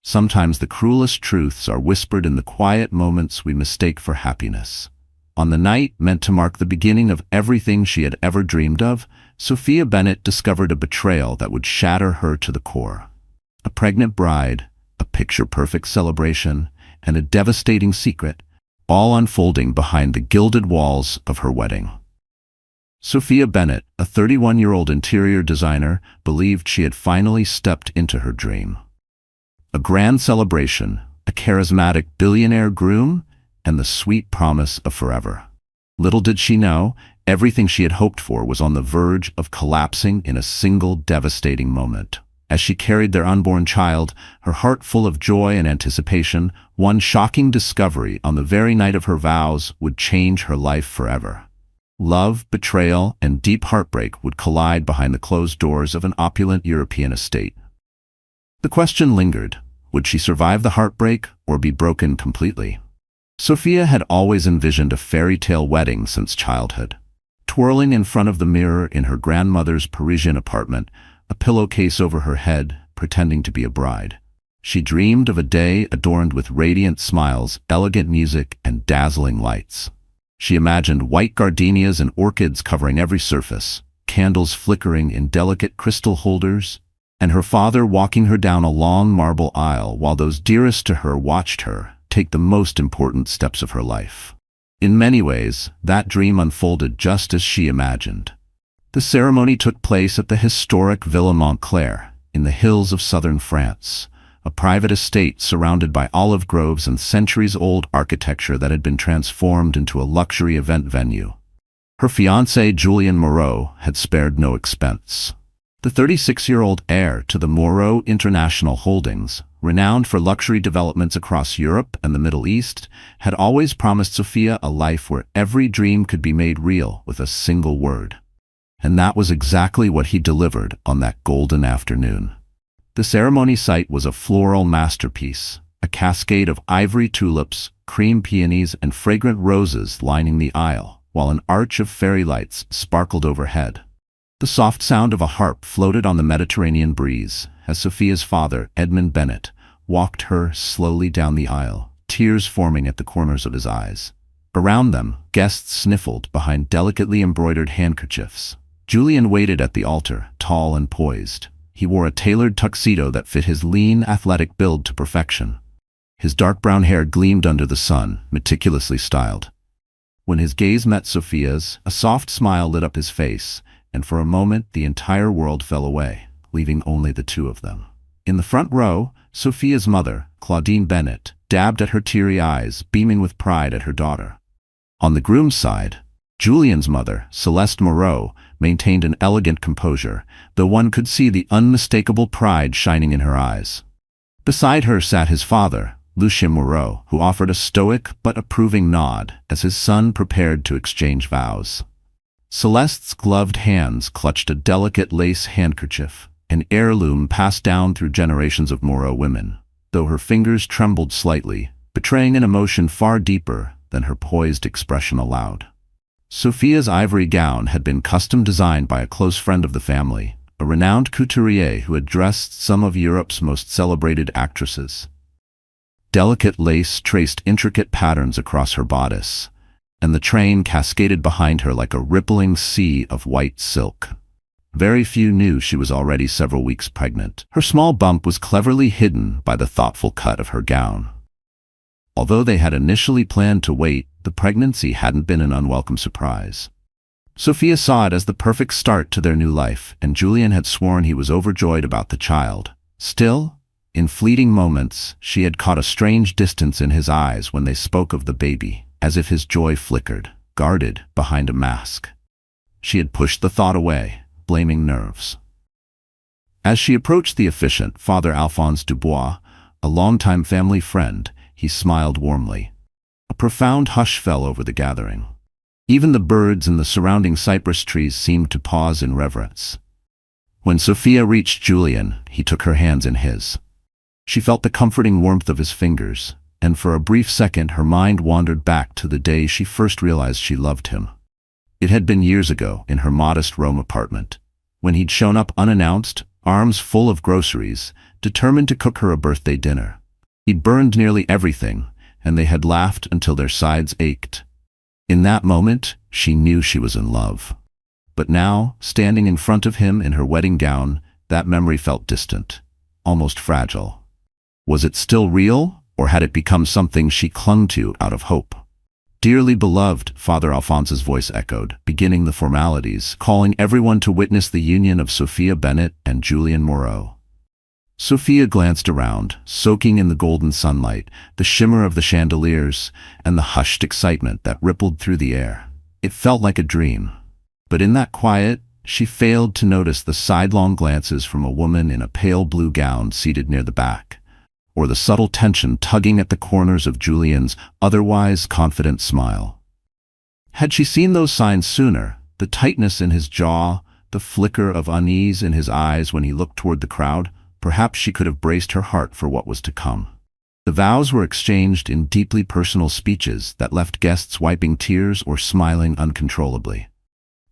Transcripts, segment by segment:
Sometimes the cruelest truths are whispered in the quiet moments we mistake for happiness. On the night meant to mark the beginning of everything she had ever dreamed of, Sophia Bennett discovered a betrayal that would shatter her to the core. A pregnant bride, a picture-perfect celebration, and a devastating secret, all unfolding behind the gilded walls of her wedding. Sophia Bennett, a 31-year-old interior designer, believed she had finally stepped into her dream. A grand celebration, a charismatic billionaire groom, and the sweet promise of forever. Little did she know, everything she had hoped for was on the verge of collapsing in a single devastating moment. As she carried their unborn child, her heart full of joy and anticipation, one shocking discovery on the very night of her vows would change her life forever. Love, betrayal, and deep heartbreak would collide behind the closed doors of an opulent European estate. The question lingered, would she survive the heartbreak or be broken completely? Sophia had always envisioned a fairy tale wedding since childhood. Twirling in front of the mirror in her grandmother's Parisian apartment, a pillowcase over her head, pretending to be a bride. She dreamed of a day adorned with radiant smiles, elegant music, and dazzling lights. She imagined white gardenias and orchids covering every surface, candles flickering in delicate crystal holders, and her father walking her down a long marble aisle while those dearest to her watched her take the most important steps of her life. In many ways, that dream unfolded just as she imagined. The ceremony took place at the historic Villa Montclair, in the hills of southern France, a private estate surrounded by olive groves and centuries-old architecture that had been transformed into a luxury event venue. Her fiancé, Julien Moreau, had spared no expense. The 36-year-old heir to the Moreau International Holdings, renowned for luxury developments across Europe and the Middle East, had always promised Sophia a life where every dream could be made real with a single word. And that was exactly what he delivered on that golden afternoon. The ceremony site was a floral masterpiece, a cascade of ivory tulips, cream peonies, and fragrant roses lining the aisle, while an arch of fairy lights sparkled overhead. The soft sound of a harp floated on the Mediterranean breeze as Sophia's father, Edmund Bennett, walked her slowly down the aisle, tears forming at the corners of his eyes. Around them, guests sniffled behind delicately embroidered handkerchiefs. Julien waited at the altar, tall and poised. He wore a tailored tuxedo that fit his lean, athletic build to perfection. His dark brown hair gleamed under the sun, meticulously styled. When his gaze met Sophia's, a soft smile lit up his face, and for a moment the entire world fell away, leaving only the two of them. In the front row, Sophia's mother, Claudine Bennett, dabbed at her teary eyes, beaming with pride at her daughter. On the groom's side, Julien's mother, Celeste Moreau, maintained an elegant composure, though one could see the unmistakable pride shining in her eyes. Beside her sat his father, Lucien Moreau, who offered a stoic but approving nod as his son prepared to exchange vows. Celeste's gloved hands clutched a delicate lace handkerchief, an heirloom passed down through generations of Moreau women, though her fingers trembled slightly, betraying an emotion far deeper than her poised expression allowed. Sophia's ivory gown had been custom designed by a close friend of the family, a renowned couturier who had dressed some of Europe's most celebrated actresses. Delicate lace traced intricate patterns across her bodice, and the train cascaded behind her like a rippling sea of white silk. Very few knew she was already several weeks pregnant. Her small bump was cleverly hidden by the thoughtful cut of her gown. Although they had initially planned to wait, the pregnancy hadn't been an unwelcome surprise. Sophia saw it as the perfect start to their new life, and Julien had sworn he was overjoyed about the child. Still, in fleeting moments, she had caught a strange distance in his eyes when they spoke of the baby, as if his joy flickered, guarded behind a mask. She had pushed the thought away, blaming nerves. As she approached the efficient Father Alphonse Dubois, a longtime family friend, he smiled warmly. A profound hush fell over the gathering. Even the birds in the surrounding cypress trees seemed to pause in reverence. When Sophia reached Julien, he took her hands in his. She felt the comforting warmth of his fingers, and for a brief second her mind wandered back to the day she first realized she loved him. It had been years ago, in her modest Rome apartment, when he'd shown up unannounced, arms full of groceries, determined to cook her a birthday dinner. He'd burned nearly everything, and they had laughed until their sides ached. In that moment, she knew she was in love. But now, standing in front of him in her wedding gown, that memory felt distant, almost fragile. Was it still real, or had it become something she clung to out of hope? "Dearly beloved," Father Alphonse's voice echoed, beginning the formalities, calling everyone to witness the union of Sophia Bennett and Julian Moreau. Sophia glanced around, soaking in the golden sunlight, the shimmer of the chandeliers, and the hushed excitement that rippled through the air. It felt like a dream. But in that quiet, she failed to notice the sidelong glances from a woman in a pale blue gown seated near the back, or the subtle tension tugging at the corners of Julian's otherwise confident smile. Had she seen those signs sooner, the tightness in his jaw, the flicker of unease in his eyes when he looked toward the crowd, perhaps she could have braced her heart for what was to come. The vows were exchanged in deeply personal speeches that left guests wiping tears or smiling uncontrollably.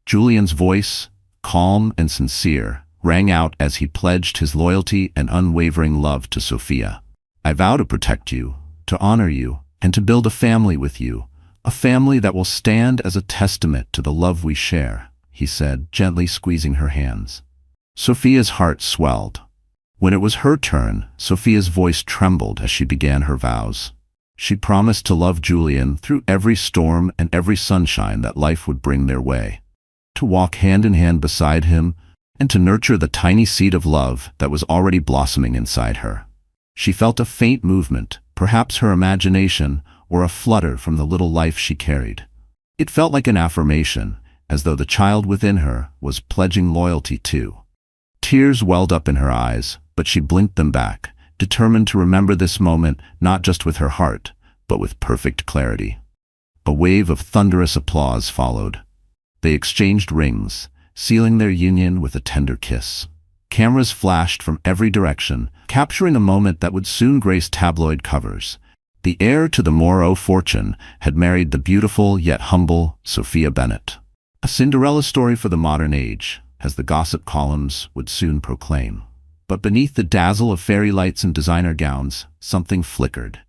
Julian's voice, calm and sincere, rang out as he pledged his loyalty and unwavering love to Sophia. "I vow to protect you, to honor you, and to build a family with you, a family that will stand as a testament to the love we share," he said, gently squeezing her hands. Sophia's heart swelled. When it was her turn, Sophia's voice trembled as she began her vows. She promised to love Julian through every storm and every sunshine that life would bring their way, to walk hand in hand beside him, and to nurture the tiny seed of love that was already blossoming inside her. She felt a faint movement, perhaps her imagination, or a flutter from the little life she carried. It felt like an affirmation, as though the child within her was pledging loyalty too. Tears welled up in her eyes, but she blinked them back, determined to remember this moment not just with her heart, but with perfect clarity. A wave of thunderous applause followed. They exchanged rings, sealing their union with a tender kiss. Cameras flashed from every direction, capturing a moment that would soon grace tabloid covers. The heir to the Moreau fortune had married the beautiful yet humble Sophia Bennett. A Cinderella story for the modern age, as the gossip columns would soon proclaim. But beneath the dazzle of fairy lights and designer gowns, something flickered,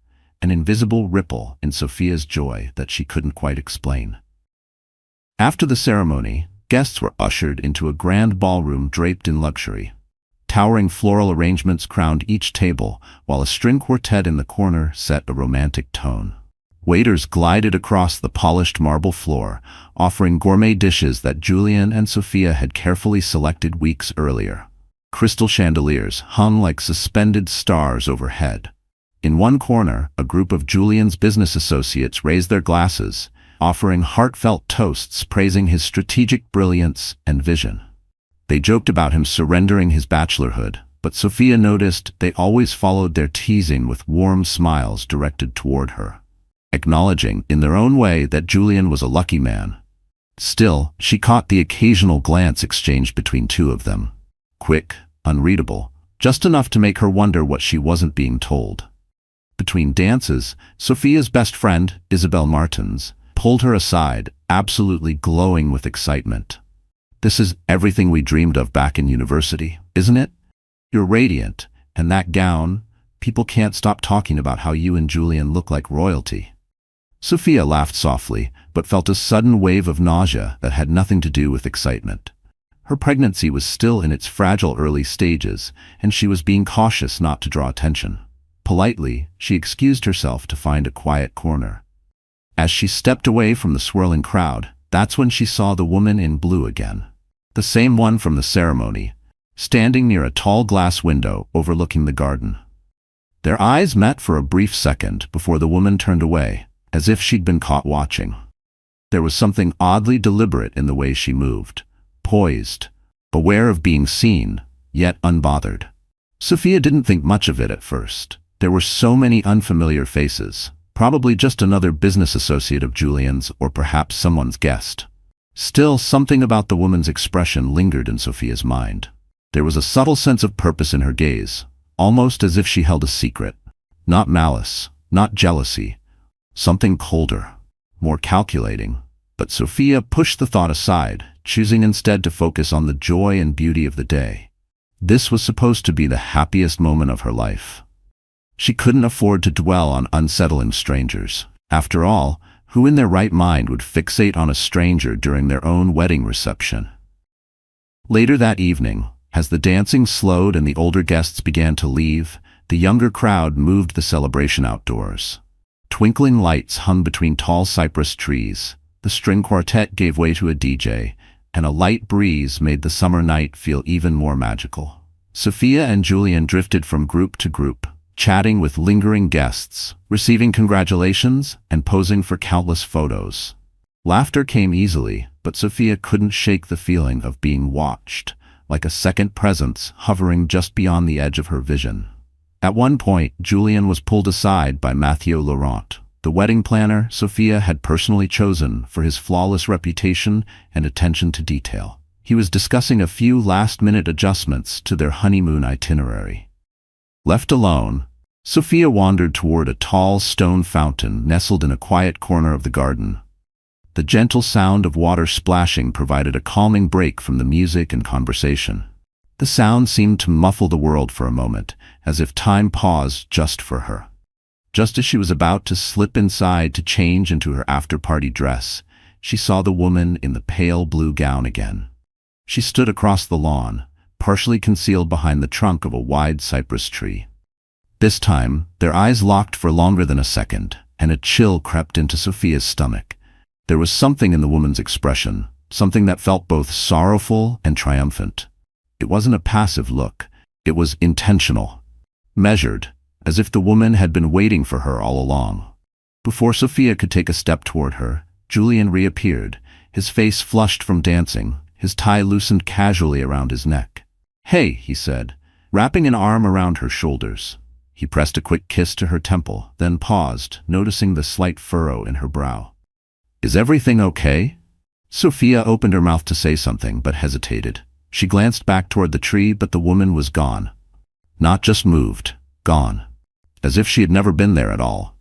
an invisible ripple in Sophia's joy that she couldn't quite explain. After the ceremony, guests were ushered into a grand ballroom draped in luxury. Towering floral arrangements crowned each table, while a string quartet in the corner set a romantic tone. Waiters glided across the polished marble floor, offering gourmet dishes that Julian and Sophia had carefully selected weeks earlier. Crystal chandeliers hung like suspended stars overhead. In one corner, a group of Julian's business associates raised their glasses, offering heartfelt toasts praising his strategic brilliance and vision. They joked about him surrendering his bachelorhood, but Sophia noticed they always followed their teasing with warm smiles directed toward her, acknowledging in their own way that Julian was a lucky man. Still, she caught the occasional glance exchanged between two of them. Quick, unreadable, just enough to make her wonder what she wasn't being told. Between dances, Sophia's best friend, Isabel Martins, pulled her aside, absolutely glowing with excitement. "This is everything we dreamed of back in university, isn't it? You're radiant, and that gown, people can't stop talking about how you and Julian look like royalty." Sophia laughed softly, but felt a sudden wave of nausea that had nothing to do with excitement. Her pregnancy was still in its fragile early stages, and she was being cautious not to draw attention. Politely, she excused herself to find a quiet corner. As she stepped away from the swirling crowd, that's when she saw the woman in blue again. The same one from the ceremony, standing near a tall glass window overlooking the garden. Their eyes met for a brief second before the woman turned away, as if she'd been caught watching. There was something oddly deliberate in the way she moved, poised, aware of being seen, yet unbothered. Sophia didn't think much of it at first. There were so many unfamiliar faces, probably just another business associate of Julian's or perhaps someone's guest. Still, something about the woman's expression lingered in Sophia's mind. There was a subtle sense of purpose in her gaze, almost as if she held a secret. Not malice, not jealousy, something colder, more calculating. But Sophia pushed the thought aside, choosing instead to focus on the joy and beauty of the day. This was supposed to be the happiest moment of her life. She couldn't afford to dwell on unsettling strangers. After all, who in their right mind would fixate on a stranger during their own wedding reception? Later that evening, as the dancing slowed and the older guests began to leave, the younger crowd moved the celebration outdoors. Twinkling lights hung between tall cypress trees, the string quartet gave way to a DJ, and a light breeze made the summer night feel even more magical. Sophia and Julian drifted from group to group, chatting with lingering guests, receiving congratulations, and posing for countless photos. Laughter came easily, but Sophia couldn't shake the feeling of being watched, like a second presence hovering just beyond the edge of her vision. At one point, Julian was pulled aside by Mathieu Laurent, the wedding planner Sophia had personally chosen for his flawless reputation and attention to detail. He was discussing a few last-minute adjustments to their honeymoon itinerary. Left alone, Sophia wandered toward a tall stone fountain nestled in a quiet corner of the garden. The gentle sound of water splashing provided a calming break from the music and conversation. The sound seemed to muffle the world for a moment, as if time paused just for her. Just as she was about to slip inside to change into her after-party dress, she saw the woman in the pale blue gown again. She stood across the lawn, partially concealed behind the trunk of a wide cypress tree. This time, their eyes locked for longer than a second, and a chill crept into Sophia's stomach. There was something in the woman's expression, something that felt both sorrowful and triumphant. It wasn't a passive look, it was intentional, measured, as if the woman had been waiting for her all along. Before Sophia could take a step toward her, Julian reappeared, his face flushed from dancing, his tie loosened casually around his neck. "Hey," he said, wrapping an arm around her shoulders. He pressed a quick kiss to her temple, then paused, noticing the slight furrow in her brow. "Is everything okay?" Sophia opened her mouth to say something, but hesitated. She glanced back toward the tree, but the woman was gone. Not just moved, gone. As if she had never been there at all.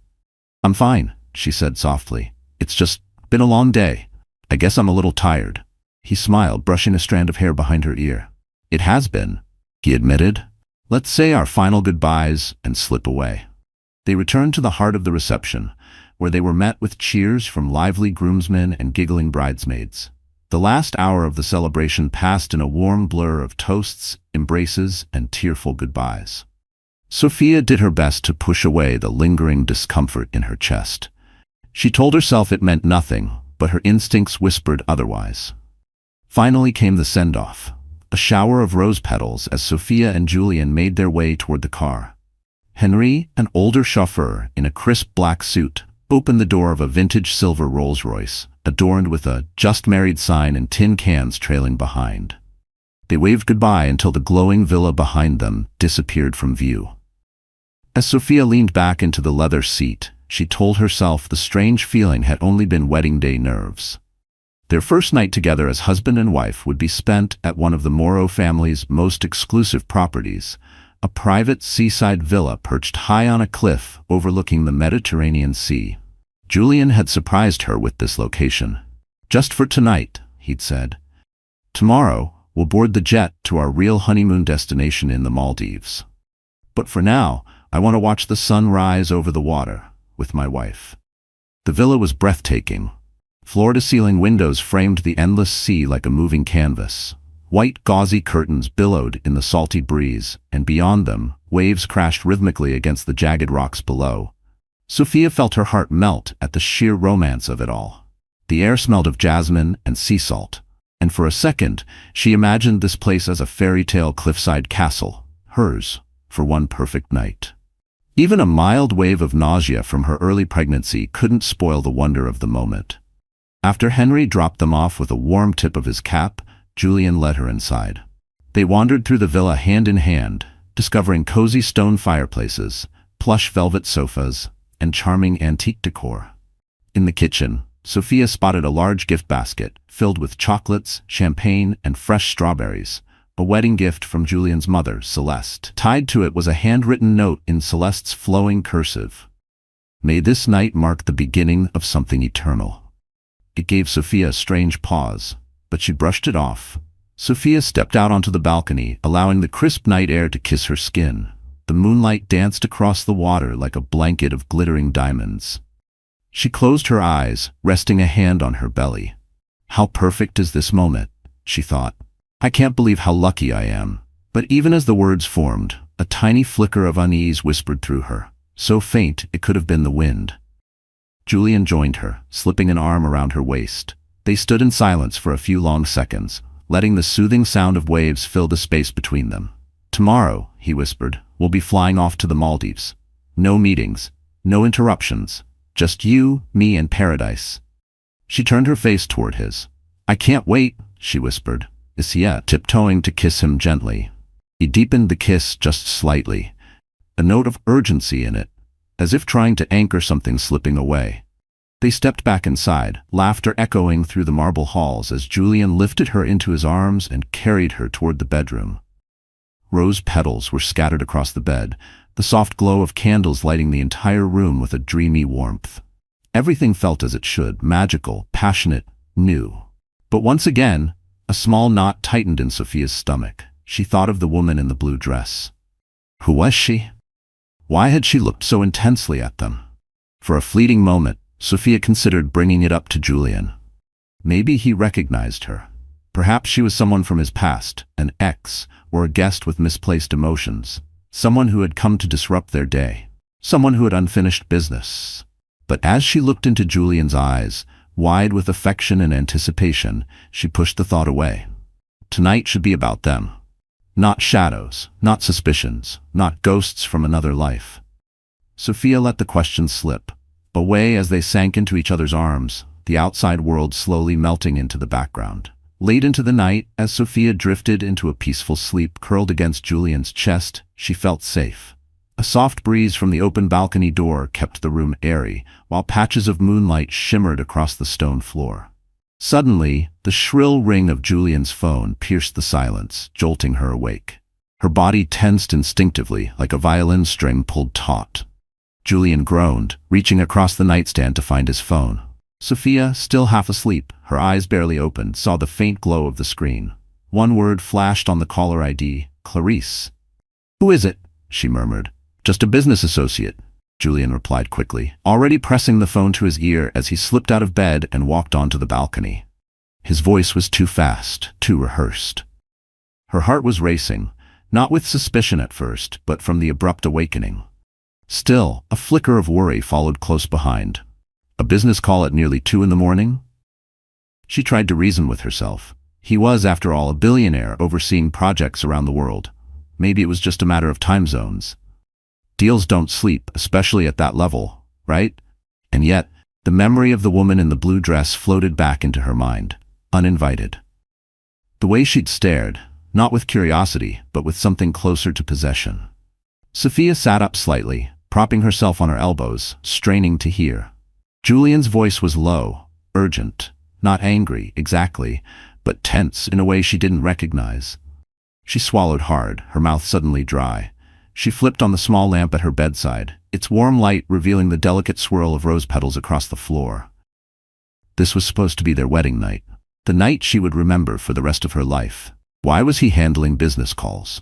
"I'm fine," she said softly. "It's just been a long day. I guess I'm a little tired." He smiled, brushing a strand of hair behind her ear. "It has been," he admitted. "Let's say our final goodbyes and slip away." They returned to the heart of the reception, where they were met with cheers from lively groomsmen and giggling bridesmaids. The last hour of the celebration passed in a warm blur of toasts, embraces, and tearful goodbyes. Sophia did her best to push away the lingering discomfort in her chest. She told herself it meant nothing, but her instincts whispered otherwise. Finally came the send-off, a shower of rose petals as Sophia and Julian made their way toward the car. Henri, an older chauffeur in a crisp black suit, opened the door of a vintage silver Rolls-Royce, adorned with a "Just Married" sign and tin cans trailing behind. They waved goodbye until the glowing villa behind them disappeared from view. As Sophia leaned back into the leather seat, she told herself the strange feeling had only been wedding day nerves. Their first night together as husband and wife would be spent at one of the Moreau family's most exclusive properties, a private seaside villa perched high on a cliff overlooking the Mediterranean Sea. Julian had surprised her with this location. "Just for tonight," he'd said. "Tomorrow, we'll board the jet to our real honeymoon destination in the Maldives. But for now, I want to watch the sun rise over the water with my wife." The villa was breathtaking. Floor-to-ceiling windows framed the endless sea like a moving canvas. White gauzy curtains billowed in the salty breeze, and beyond them, waves crashed rhythmically against the jagged rocks below. Sophia felt her heart melt at the sheer romance of it all. The air smelled of jasmine and sea salt, and for a second, she imagined this place as a fairy tale cliffside castle, hers, for one perfect night. Even a mild wave of nausea from her early pregnancy couldn't spoil the wonder of the moment. After Henri dropped them off with a warm tip of his cap, Julian led her inside. They wandered through the villa hand in hand, discovering cozy stone fireplaces, plush velvet sofas, and charming antique decor. In the kitchen, Sophia spotted a large gift basket filled with chocolates, champagne, and fresh strawberries, a wedding gift from Julian's mother, Celeste. Tied to it was a handwritten note in Celeste's flowing cursive. "May this night mark the beginning of something eternal." It gave Sophia a strange pause, but she brushed it off. Sophia stepped out onto the balcony, allowing the crisp night air to kiss her skin. The moonlight danced across the water like a blanket of glittering diamonds. She closed her eyes, resting a hand on her belly. How perfect is this moment, she thought. I can't believe how lucky I am. But even as the words formed, a tiny flicker of unease whispered through her, so faint it could have been the wind. Julian joined her, slipping an arm around her waist. They stood in silence for a few long seconds, letting the soothing sound of waves fill the space between them. Tomorrow, he whispered, we'll be flying off to the Maldives. No meetings, no interruptions, just you, me, and paradise. She turned her face toward his. I can't wait, she whispered, Isia tiptoeing to kiss him gently. He deepened the kiss just slightly, a note of urgency in it, as if trying to anchor something slipping away. They stepped back inside, laughter echoing through the marble halls as Julian lifted her into his arms and carried her toward the bedroom. Rose petals were scattered across the bed, the soft glow of candles lighting the entire room with a dreamy warmth. Everything felt as it should, magical, passionate, new. But once again, a small knot tightened in Sophia's stomach. She thought of the woman in the blue dress. Who was she? Why had she looked so intensely at them? For a fleeting moment, Sophia considered bringing it up to Julian. Maybe he recognized her. Perhaps she was someone from his past, an ex, or a guest with misplaced emotions. Someone who had come to disrupt their day. Someone who had unfinished business. But as she looked into Julian's eyes, wide with affection and anticipation, she pushed the thought away. Tonight should be about them. Not shadows, not suspicions, not ghosts from another life. Sophia let the question slip, away as they sank into each other's arms, the outside world slowly melting into the background. Late into the night, as Sophia drifted into a peaceful sleep curled against Julian's chest, she felt safe. A soft breeze from the open balcony door kept the room airy, while patches of moonlight shimmered across the stone floor. Suddenly, the shrill ring of Julian's phone pierced the silence, jolting her awake. Her body tensed instinctively, like a violin string pulled taut. Julian groaned, reaching across the nightstand to find his phone. Sophia, still half asleep, her eyes barely opened, saw the faint glow of the screen. One word flashed on the caller ID, Clarice. "Who is it?" she murmured. "Just a business associate," Julian replied quickly, already pressing the phone to his ear as he slipped out of bed and walked onto the balcony. His voice was too fast, too rehearsed. Her heart was racing, not with suspicion at first, but from the abrupt awakening. Still, a flicker of worry followed close behind. A business call at nearly 2 in the morning? She tried to reason with herself. He was, after all, a billionaire overseeing projects around the world. Maybe it was just a matter of time zones. Deals don't sleep, especially at that level, right? And yet, the memory of the woman in the blue dress floated back into her mind, uninvited. The way she'd stared, not with curiosity, but with something closer to possession. Sophia sat up slightly, propping herself on her elbows, straining to hear. Julian's voice was low, urgent, not angry, exactly, but tense in a way she didn't recognize. She swallowed hard, her mouth suddenly dry. She flipped on the small lamp at her bedside, its warm light revealing the delicate swirl of rose petals across the floor. This was supposed to be their wedding night, the night she would remember for the rest of her life. Why was he handling business calls?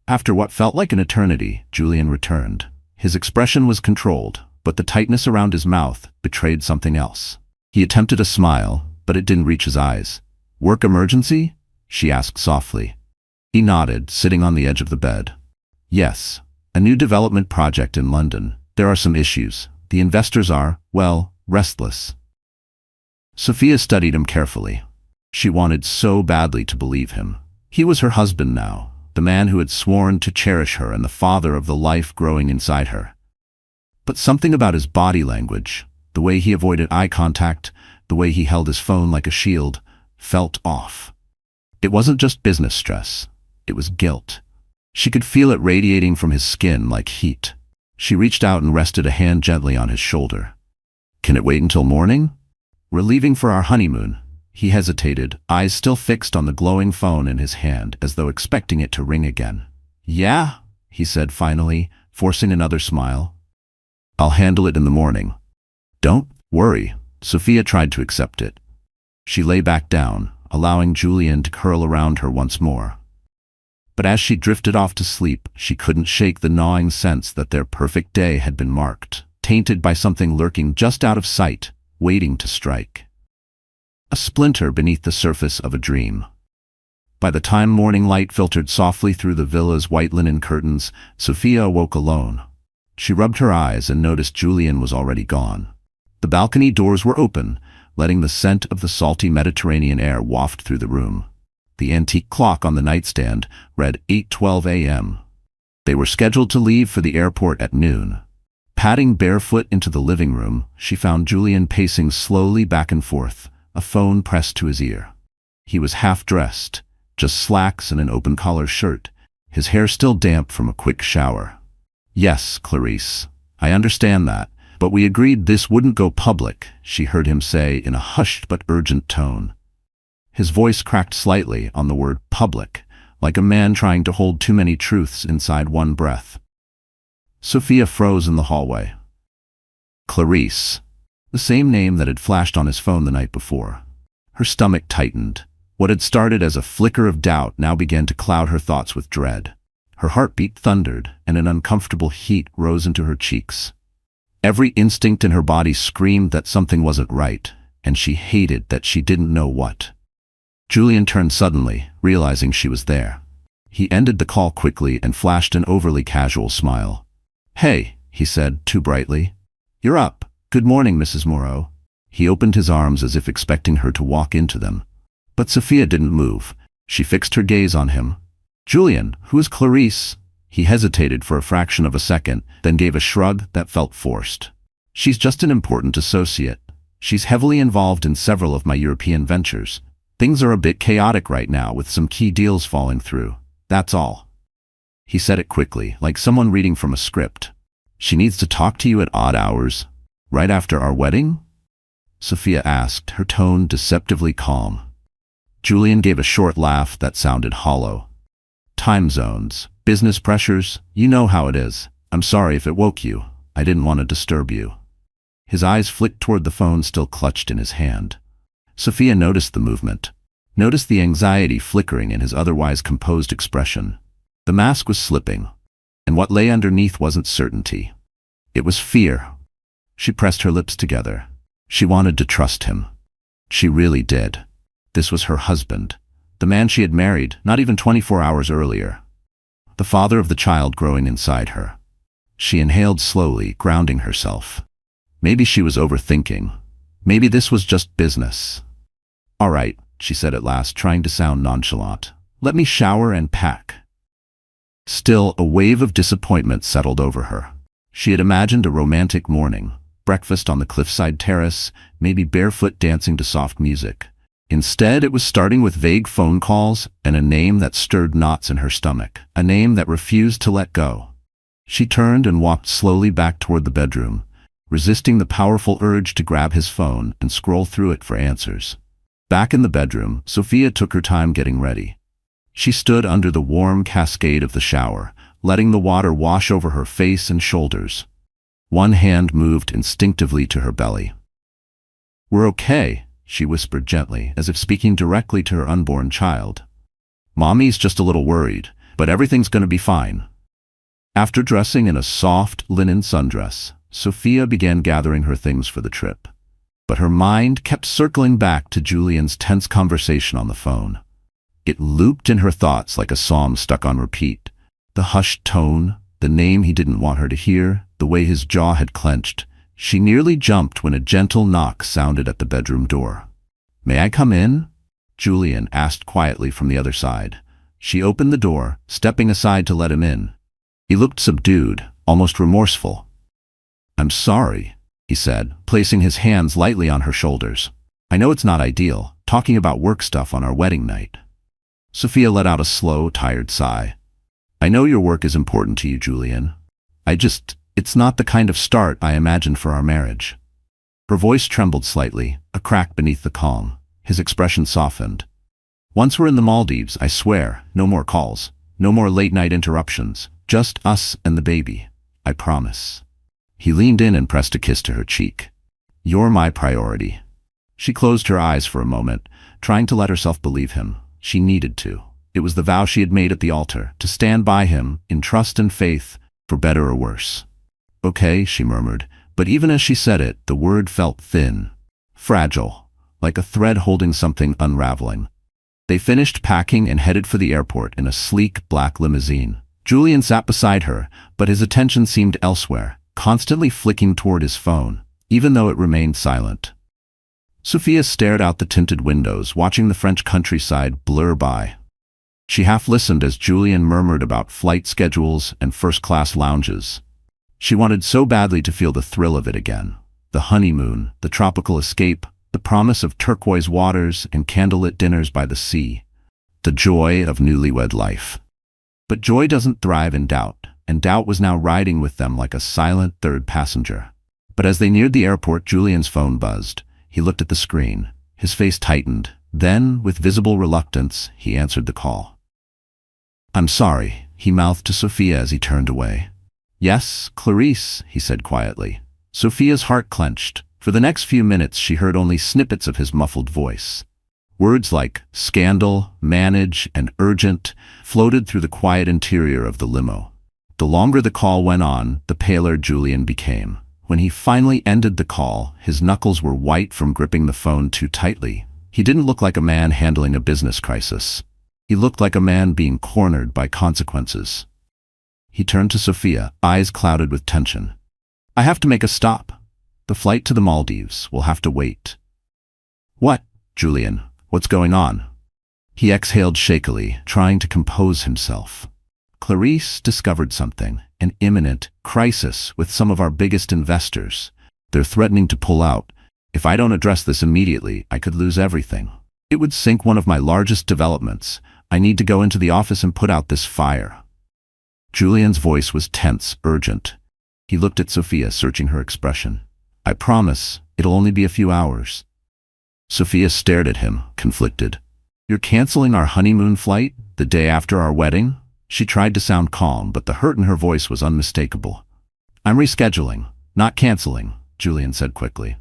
After what felt like an eternity, Julian returned. His expression was controlled, but the tightness around his mouth betrayed something else. He attempted a smile, but it didn't reach his eyes. "Work emergency?" she asked softly. He nodded, sitting on the edge of the bed. "Yes, a new development project in London. There are some issues. The investors are, well, restless." Sophia studied him carefully. She wanted so badly to believe him. He was her husband now, the man who had sworn to cherish her and the father of the life growing inside her. But something about his body language, the way he avoided eye contact, the way he held his phone like a shield, felt off. It wasn't just business stress. It was guilt. She could feel it radiating from his skin like heat. She reached out and rested a hand gently on his shoulder. "Can it wait until morning?" "We're leaving for our honeymoon." He hesitated, eyes still fixed on the glowing phone in his hand, as though expecting it to ring again. "Yeah," he said finally, forcing another smile. "I'll handle it in the morning." "Don't worry." Sophia tried to accept it. She lay back down, allowing Julian to curl around her once more. But as she drifted off to sleep, she couldn't shake the gnawing sense that their perfect day had been marked, tainted by something lurking just out of sight, waiting to strike. A splinter beneath the surface of a dream. By the time morning light filtered softly through the villa's white linen curtains, Sophia awoke alone. She rubbed her eyes and noticed Julian was already gone. The balcony doors were open, letting the scent of the salty Mediterranean air waft through the room. The antique clock on the nightstand read 8:12 a.m. They were scheduled to leave for the airport at noon. Padding barefoot into the living room, she found Julian pacing slowly back and forth, a phone pressed to his ear. He was half-dressed, just slacks and an open-collar shirt, his hair still damp from a quick shower. "Yes, Clarice, I understand that, but we agreed this wouldn't go public," she heard him say in a hushed but urgent tone. His voice cracked slightly on the word public, like a man trying to hold too many truths inside one breath. Sophia froze in the hallway. Clarice, the same name that had flashed on his phone the night before. Her stomach tightened. What had started as a flicker of doubt now began to cloud her thoughts with dread. Her heartbeat thundered, and an uncomfortable heat rose into her cheeks. Every instinct in her body screamed that something wasn't right, and she hated that she didn't know what. Julian turned suddenly, realizing she was there. He ended the call quickly and flashed an overly casual smile. "Hey," he said, too brightly. "You're up. Good morning, Mrs. Moreau." He opened his arms as if expecting her to walk into them. But Sophia didn't move. She fixed her gaze on him. "Julian, who is Clarice?" He hesitated for a fraction of a second, then gave a shrug that felt forced. "She's just an important associate. She's heavily involved in several of my European ventures. Things are a bit chaotic right now with some key deals falling through. That's all." He said it quickly, like someone reading from a script. "She needs to talk to you at odd hours, right after our wedding?" Sophia asked, her tone deceptively calm. Julian gave a short laugh that sounded hollow. "Time zones, business pressures, you know how it is. I'm sorry if it woke you. I didn't want to disturb you." His eyes flicked toward the phone still clutched in his hand. Sophia noticed the movement, noticed the anxiety flickering in his otherwise composed expression. The mask was slipping, and what lay underneath wasn't certainty. It was fear. She pressed her lips together. She wanted to trust him. She really did. This was her husband, the man she had married not even 24 hours earlier, the father of the child growing inside her. She inhaled slowly, grounding herself. Maybe she was overthinking. Maybe this was just business. "All right," she said at last, trying to sound nonchalant. "Let me shower and pack." Still, a wave of disappointment settled over her. She had imagined a romantic morning, breakfast on the cliffside terrace, maybe barefoot dancing to soft music. Instead, it was starting with vague phone calls and a name that stirred knots in her stomach, a name that refused to let go. She turned and walked slowly back toward the bedroom, resisting the powerful urge to grab his phone and scroll through it for answers. Back in the bedroom, Sophia took her time getting ready. She stood under the warm cascade of the shower, letting the water wash over her face and shoulders. One hand moved instinctively to her belly. "We're okay," she whispered gently, as if speaking directly to her unborn child. "Mommy's just a little worried, but everything's gonna be fine." After dressing in a soft linen sundress, Sophia began gathering her things for the trip. But her mind kept circling back to Julian's tense conversation on the phone. It looped in her thoughts like a psalm stuck on repeat. The hushed tone, the name he didn't want her to hear, the way his jaw had clenched. She nearly jumped when a gentle knock sounded at the bedroom door. "May I come in?" Julian asked quietly from the other side. She opened the door, stepping aside to let him in. He looked subdued, almost remorseful. "I'm sorry," he said, placing his hands lightly on her shoulders. "I know it's not ideal, talking about work stuff on our wedding night." Sophia let out a slow, tired sigh. "I know your work is important to you, Julian. It's not the kind of start I imagined for our marriage." Her voice trembled slightly, a crack beneath the calm. His expression softened. "Once we're in the Maldives, I swear, no more calls, no more late-night interruptions, just us and the baby. I promise." He leaned in and pressed a kiss to her cheek. "You're my priority." She closed her eyes for a moment, trying to let herself believe him. She needed to. It was the vow she had made at the altar, to stand by him, in trust and faith, for better or worse. "Okay," she murmured, but even as she said it, the word felt thin, fragile, like a thread holding something unraveling. They finished packing and headed for the airport in a sleek black limousine. Julian sat beside her, but his attention seemed elsewhere, constantly flicking toward his phone, even though it remained silent. Sophia stared out the tinted windows, watching the French countryside blur by. She half listened as Julian murmured about flight schedules and first-class lounges. She wanted so badly to feel the thrill of it again. The honeymoon, the tropical escape, the promise of turquoise waters and candlelit dinners by the sea. The joy of newlywed life. But joy doesn't thrive in doubt, and doubt was now riding with them like a silent third passenger. But as they neared the airport, Julian's phone buzzed. He looked at the screen. His face tightened. Then, with visible reluctance, he answered the call. "I'm sorry," he mouthed to Sophia as he turned away. "Yes, Clarice," he said quietly. Sophia's heart clenched. For the next few minutes she heard only snippets of his muffled voice. Words like scandal, manage, and urgent floated through the quiet interior of the limo. The longer the call went on, the paler Julian became. When he finally ended the call, his knuckles were white from gripping the phone too tightly. He didn't look like a man handling a business crisis. He looked like a man being cornered by consequences. He turned to Sophia, eyes clouded with tension. "I have to make a stop. The flight to the Maldives will have to wait." "What, Julian? What's going on?" He exhaled shakily, trying to compose himself. "Clarice discovered something, an imminent crisis with some of our biggest investors. They're threatening to pull out. If I don't address this immediately, I could lose everything. It would sink one of my largest developments. I need to go into the office and put out this fire." Julian's voice was tense, urgent. He looked at Sophia, searching her expression. "I promise, it'll only be a few hours." Sophia stared at him, conflicted. "You're canceling our honeymoon flight, the day after our wedding?" She tried to sound calm, but the hurt in her voice was unmistakable. "I'm rescheduling, not canceling," Julian said quickly.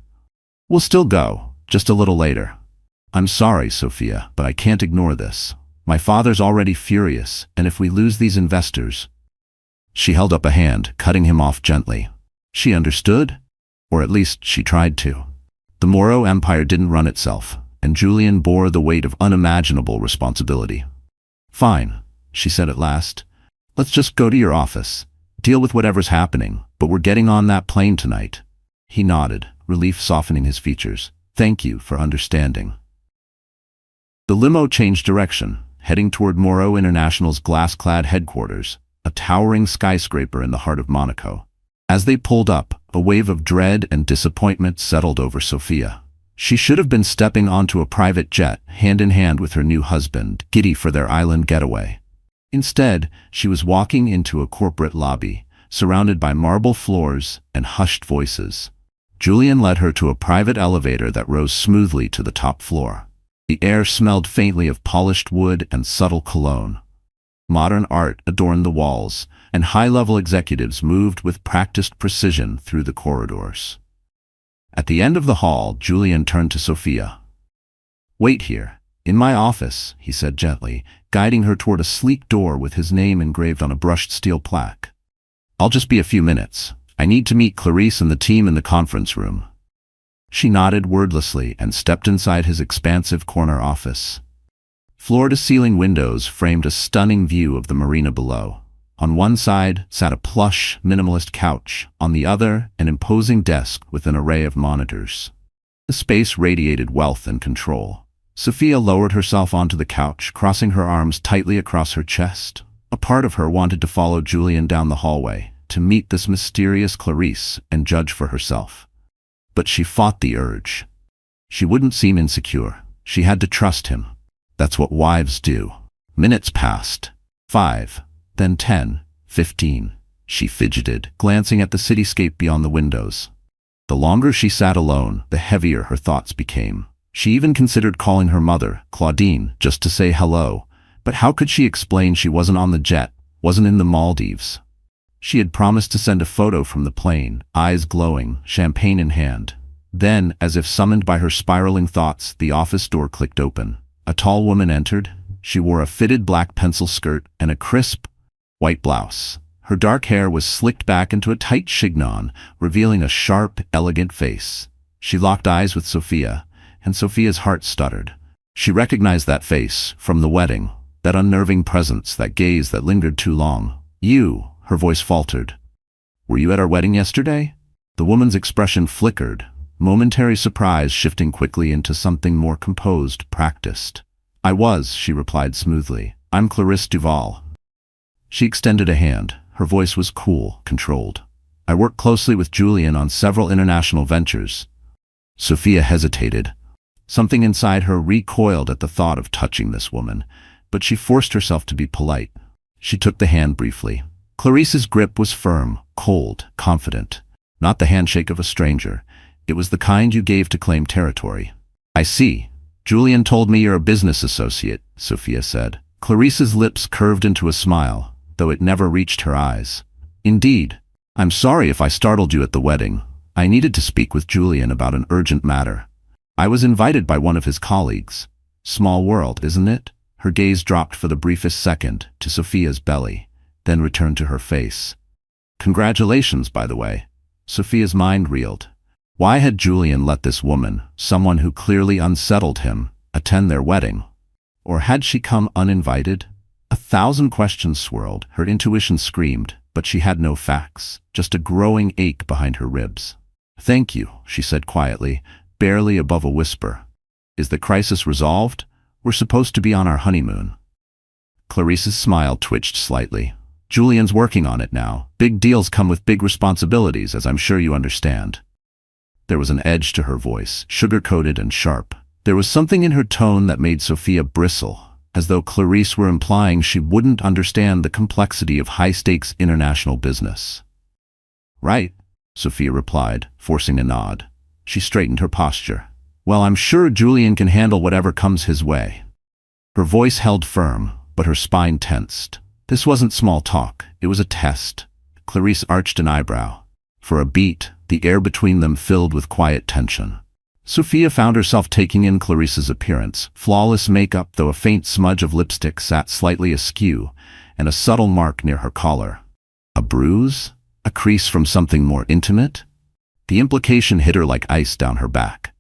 "We'll still go, just a little later." "I'm sorry, Sophia, but I can't ignore this. My father's already furious, and if we lose these investors—" She held up a hand, cutting him off gently. She understood, or at least she tried to. The Moro Empire didn't run itself, and Julian bore the weight of unimaginable responsibility. "Fine," she said at last. "Let's just go to your office. Deal with whatever's happening, but we're getting on that plane tonight." He nodded, relief softening his features. "Thank you for understanding." The limo changed direction, heading toward Moro International's glass-clad headquarters, a towering skyscraper in the heart of Monaco. As they pulled up, a wave of dread and disappointment settled over Sophia. She should have been stepping onto a private jet, hand in hand with her new husband, giddy for their island getaway. Instead, she was walking into a corporate lobby, surrounded by marble floors and hushed voices. Julian led her to a private elevator that rose smoothly to the top floor. The air smelled faintly of polished wood and subtle cologne. Modern art adorned the walls, and high-level executives moved with practiced precision through the corridors. At the end of the hall, Julian turned to Sophia. "Wait here, in my office," he said gently, guiding her toward a sleek door with his name engraved on a brushed steel plaque. "I'll just be a few minutes. I need to meet Clarice and the team in the conference room." She nodded wordlessly and stepped inside his expansive corner office. Floor-to-ceiling windows framed a stunning view of the marina below. On one side sat a plush, minimalist couch, on the other an imposing desk with an array of monitors. The space radiated wealth and control. Sophia lowered herself onto the couch, crossing her arms tightly across her chest. A part of her wanted to follow Julian down the hallway, to meet this mysterious Clarice and judge for herself. But she fought the urge. She wouldn't seem insecure. She had to trust him. That's what wives do. Minutes passed. 5, then 10, 15. She fidgeted, glancing at the cityscape beyond the windows. The longer she sat alone, the heavier her thoughts became. She even considered calling her mother, Claudine, just to say hello. But how could she explain she wasn't on the jet, wasn't in the Maldives? She had promised to send a photo from the plane, eyes glowing, champagne in hand. Then, as if summoned by her spiraling thoughts, the office door clicked open. A tall woman entered. She wore a fitted black pencil skirt and a crisp, white blouse. Her dark hair was slicked back into a tight chignon, revealing a sharp, elegant face. She locked eyes with Sophia, and Sophia's heart stuttered. She recognized that face from the wedding, that unnerving presence, that gaze that lingered too long. "You," her voice faltered. "Were you at our wedding yesterday?" The woman's expression flickered, momentary surprise shifting quickly into something more composed, practiced. "I was," she replied smoothly. "I'm Clarisse Duval." She extended a hand. Her voice was cool, controlled. "I work closely with Julian on several international ventures." Sophia hesitated. Something inside her recoiled at the thought of touching this woman, but she forced herself to be polite. She took the hand briefly. Clarisse's grip was firm, cold, confident. Not the handshake of a stranger. It was the kind you gave to claim territory. "I see. Julian told me you're a business associate," Sophia said. Clarisse's lips curved into a smile, though it never reached her eyes. "Indeed. I'm sorry if I startled you at the wedding. I needed to speak with Julian about an urgent matter. I was invited by one of his colleagues. Small world, isn't it?" Her gaze dropped for the briefest second to Sophia's belly, then returned to her face. "Congratulations, by the way." Sophia's mind reeled. Why had Julian let this woman, someone who clearly unsettled him, attend their wedding? Or had she come uninvited? 1,000 questions swirled, her intuition screamed, but she had no facts, just a growing ache behind her ribs. "Thank you," she said quietly, barely above a whisper. "Is the crisis resolved? We're supposed to be on our honeymoon." Clarisse's smile twitched slightly. "Julian's working on it now. Big deals come with big responsibilities, as I'm sure you understand." There was an edge to her voice, sugar-coated and sharp. There was something in her tone that made Sophia bristle, as though Clarisse were implying she wouldn't understand the complexity of high-stakes international business. "Right," Sophia replied, forcing a nod. She straightened her posture. "Well, I'm sure Julian can handle whatever comes his way." Her voice held firm, but her spine tensed. This wasn't small talk, it was a test. Clarisse arched an eyebrow. For a beat, the air between them filled with quiet tension. Sophia found herself taking in Clarisse's appearance, flawless makeup though a faint smudge of lipstick sat slightly askew, and a subtle mark near her collar. A bruise? A crease from something more intimate? The implication hit her like ice down her back.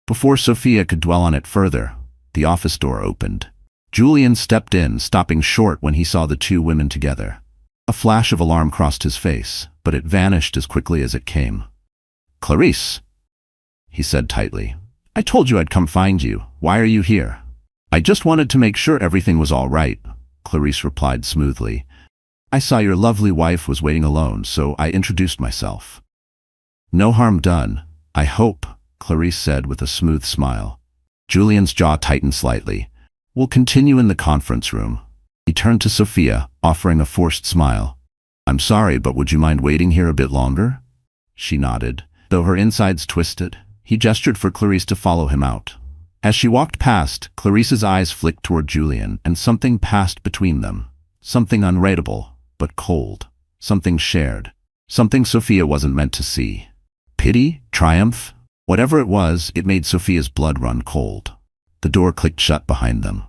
Before Sophia could dwell on it further, the office door opened. Julian stepped in, stopping short when he saw the two women together. A flash of alarm crossed his face, but it vanished as quickly as it came. "Clarisse," he said tightly. "I told you I'd come find you. Why are you here?" "I just wanted to make sure everything was all right," Clarisse replied smoothly. "I saw your lovely wife was waiting alone, so I introduced myself." "No harm done, I hope," Clarisse said with a smooth smile. Julian's jaw tightened slightly. "We'll continue in the conference room." He turned to Sophia, offering a forced smile. "I'm sorry, but would you mind waiting here a bit longer?" She nodded, though her insides twisted. He gestured for Clarisse to follow him out. As she walked past, Clarisse's eyes flicked toward Julian, and something passed between them. Something unreadable, but cold. Something shared. Something Sophia wasn't meant to see. Pity? Triumph? Whatever it was, it made Sophia's blood run cold. The door clicked shut behind them.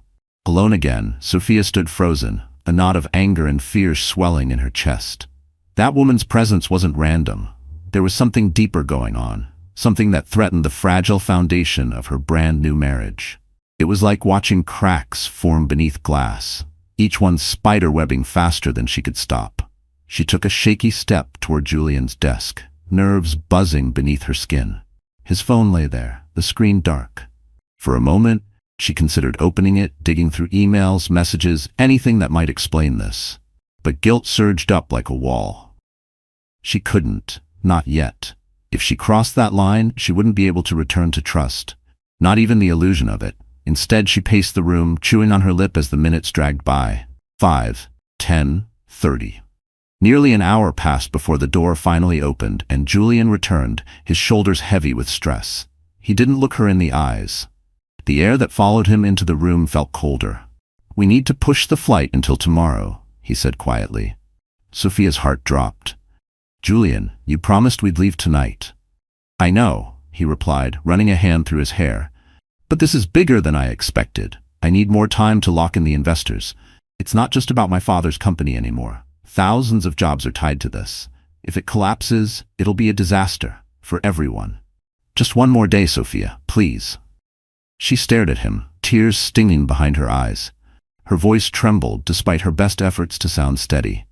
Alone again, Sophia stood frozen, a knot of anger and fear swelling in her chest. That woman's presence wasn't random. There was something deeper going on, something that threatened the fragile foundation of her brand-new marriage. It was like watching cracks form beneath glass, each one spider-webbing faster than she could stop. She took a shaky step toward Julian's desk, nerves buzzing beneath her skin. His phone lay there, the screen dark. For a moment, she considered opening it, digging through emails, messages, anything that might explain this. But guilt surged up like a wall. She couldn't, not yet. If she crossed that line, she wouldn't be able to return to trust. Not even the illusion of it. Instead, she paced the room, chewing on her lip as the minutes dragged by. 5, 10, 30. Nearly an hour passed before the door finally opened, and Julian returned, his shoulders heavy with stress. He didn't look her in the eyes. The air that followed him into the room felt colder. "We need to push the flight until tomorrow," he said quietly. Sophia's heart dropped. "Julian, you promised we'd leave tonight." "I know," he replied, running a hand through his hair. But this is bigger than I expected. I need more time to lock in the investors. It's not just about my father's company anymore. Thousands of jobs are tied to this. If it collapses, it'll be a disaster for everyone. Just one more day, Sophia, please. She stared at him, tears stinging behind her eyes. Her voice trembled despite her best efforts to sound steady.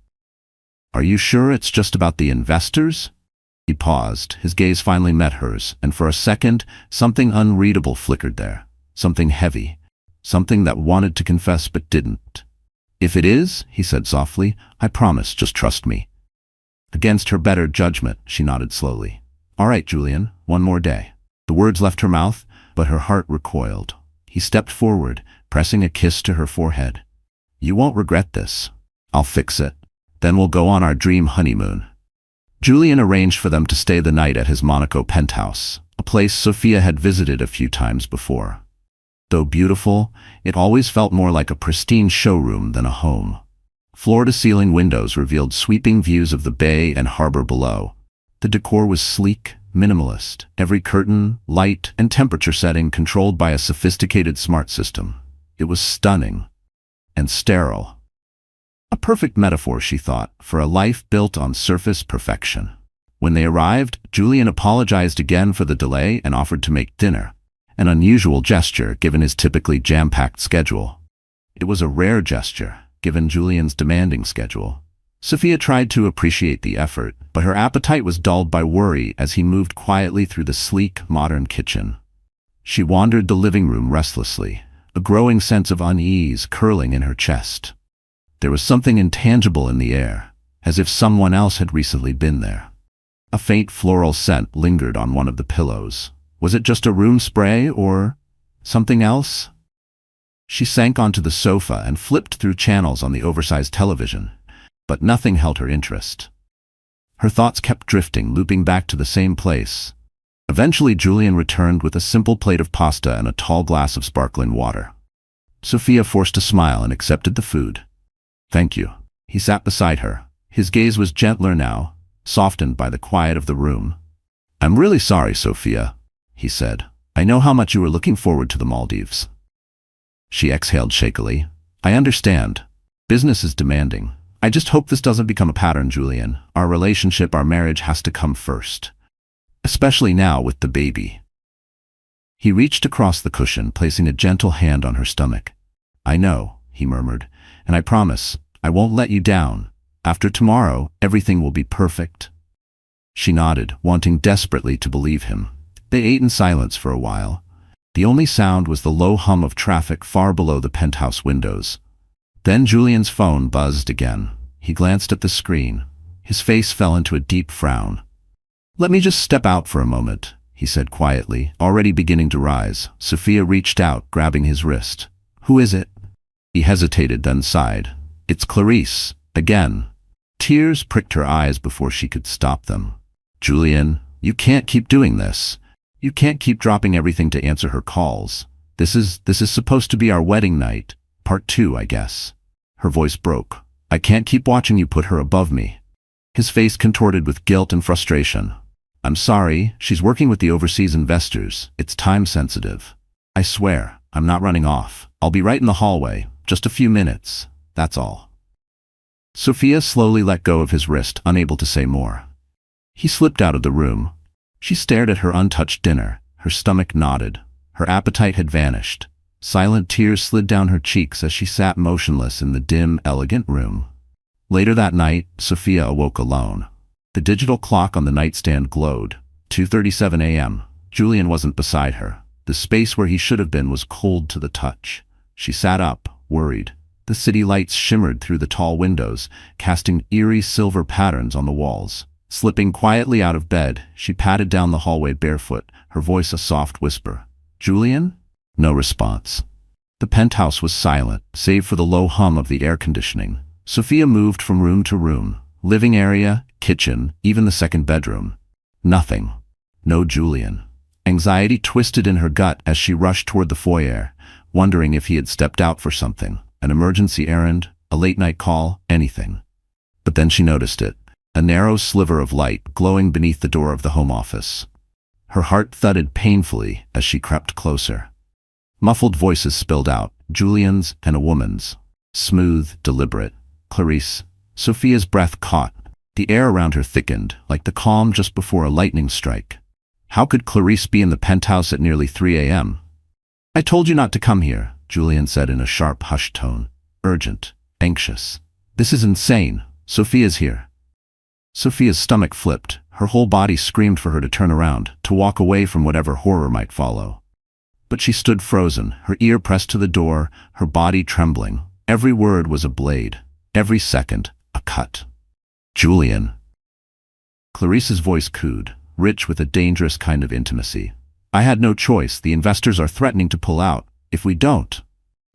Are you sure it's just about the investors? He paused, his gaze finally met hers, and for a second, something unreadable flickered there. Something heavy. Something that wanted to confess but didn't. If it is, he said softly, I promise, just trust me. Against her better judgment, she nodded slowly. All right, Julian, one more day. The words left her mouth, but her heart recoiled. He stepped forward, pressing a kiss to her forehead. You won't regret this. I'll fix it. Then we'll go on our dream honeymoon. Julian arranged for them to stay the night at his Monaco penthouse, a place Sophia had visited a few times before. Though beautiful, it always felt more like a pristine showroom than a home. Floor-to-ceiling windows revealed sweeping views of the bay and harbor below. The decor was sleek, minimalist, every curtain, light, and temperature setting controlled by a sophisticated smart system. It was stunning and sterile. A perfect metaphor, she thought, for a life built on surface perfection. When they arrived, Julian apologized again for the delay and offered to make dinner, an unusual gesture given his typically jam-packed schedule. It was a rare gesture, given Julian's demanding schedule. Sophia tried to appreciate the effort, but her appetite was dulled by worry as he moved quietly through the sleek, modern kitchen. She wandered the living room restlessly, a growing sense of unease curling in her chest. There was something intangible in the air, as if someone else had recently been there. A faint floral scent lingered on one of the pillows. Was it just a room spray or something else? She sank onto the sofa and flipped through channels on the oversized television, but nothing held her interest. Her thoughts kept drifting, looping back to the same place. Eventually, Julian returned with a simple plate of pasta and a tall glass of sparkling water. Sophia forced a smile and accepted the food. Thank you. He sat beside her. His gaze was gentler now, softened by the quiet of the room. I'm really sorry, Sophia, he said. I know how much you were looking forward to the Maldives. She exhaled shakily. I understand. Business is demanding. I just hope this doesn't become a pattern, Julian. Our relationship, our marriage has to come first. Especially now with the baby. He reached across the cushion, placing a gentle hand on her stomach. I know, he murmured, and I promise, I won't let you down. After tomorrow, everything will be perfect. She nodded, wanting desperately to believe him. They ate in silence for a while. The only sound was the low hum of traffic far below the penthouse windows. Then Julian's phone buzzed again. He glanced at the screen. His face fell into a deep frown. Let me just step out for a moment, he said quietly, already beginning to rise. Sophia reached out, grabbing his wrist. Who is it? He hesitated, then sighed. It's Clarice, again. Tears pricked her eyes before she could stop them. Julian, you can't keep doing this. You can't keep dropping everything to answer her calls. This is supposed to be our wedding night. Part 2, I guess. Her voice broke. I can't keep watching you put her above me. His face contorted with guilt and frustration. I'm sorry, she's working with the overseas investors. It's time sensitive. I swear, I'm not running off. I'll be right in the hallway. Just a few minutes. That's all. Sophia slowly let go of his wrist, unable to say more. He slipped out of the room. She stared at her untouched dinner. Her stomach knotted. Her appetite had vanished. Silent tears slid down her cheeks as she sat motionless in the dim, elegant room. Later that night, Sophia awoke alone. The digital clock on the nightstand glowed. 2:37 a.m. Julian wasn't beside her. The space where he should have been was cold to the touch. She sat up, worried. The city lights shimmered through the tall windows, casting eerie silver patterns on the walls. Slipping quietly out of bed, she padded down the hallway barefoot, her voice a soft whisper. Julian? No response. The penthouse was silent, save for the low hum of the air conditioning. Sophia moved from room to room. Living area, kitchen, even the second bedroom. Nothing. No Julian. Anxiety twisted in her gut as she rushed toward the foyer, wondering if he had stepped out for something. An emergency errand, a late-night call, anything. But then she noticed it. A narrow sliver of light glowing beneath the door of the home office. Her heart thudded painfully as she crept closer. Muffled voices spilled out, Julian's and a woman's. Smooth, deliberate. Clarice. Sophia's breath caught. The air around her thickened, like the calm just before a lightning strike. How could Clarice be in the penthouse at nearly 3 a.m.? "I told you not to come here," Julian said in a sharp, hushed tone. Urgent. Anxious. "This is insane. Sophia's here." Sophia's stomach flipped. Her whole body screamed for her to turn around, to walk away from whatever horror might follow. But she stood frozen, her ear pressed to the door, her body trembling. Every word was a blade. Every second, a cut. "Julian." Clarice's voice cooed, rich with a dangerous kind of intimacy. "I had no choice. The investors are threatening to pull out. If we don't—"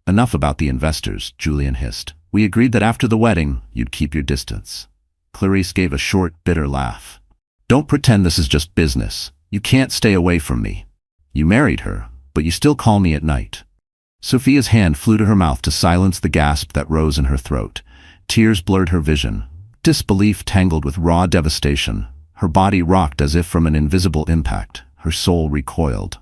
"Enough about the investors," Julian hissed. "We agreed that after the wedding, you'd keep your distance." Clarice gave a short, bitter laugh. "Don't pretend this is just business. You can't stay away from me. You married her, but you still call me at night." Sophia's hand flew to her mouth to silence the gasp that rose in her throat. Tears blurred her vision. Disbelief tangled with raw devastation. Her body rocked as if from an invisible impact. Her soul recoiled.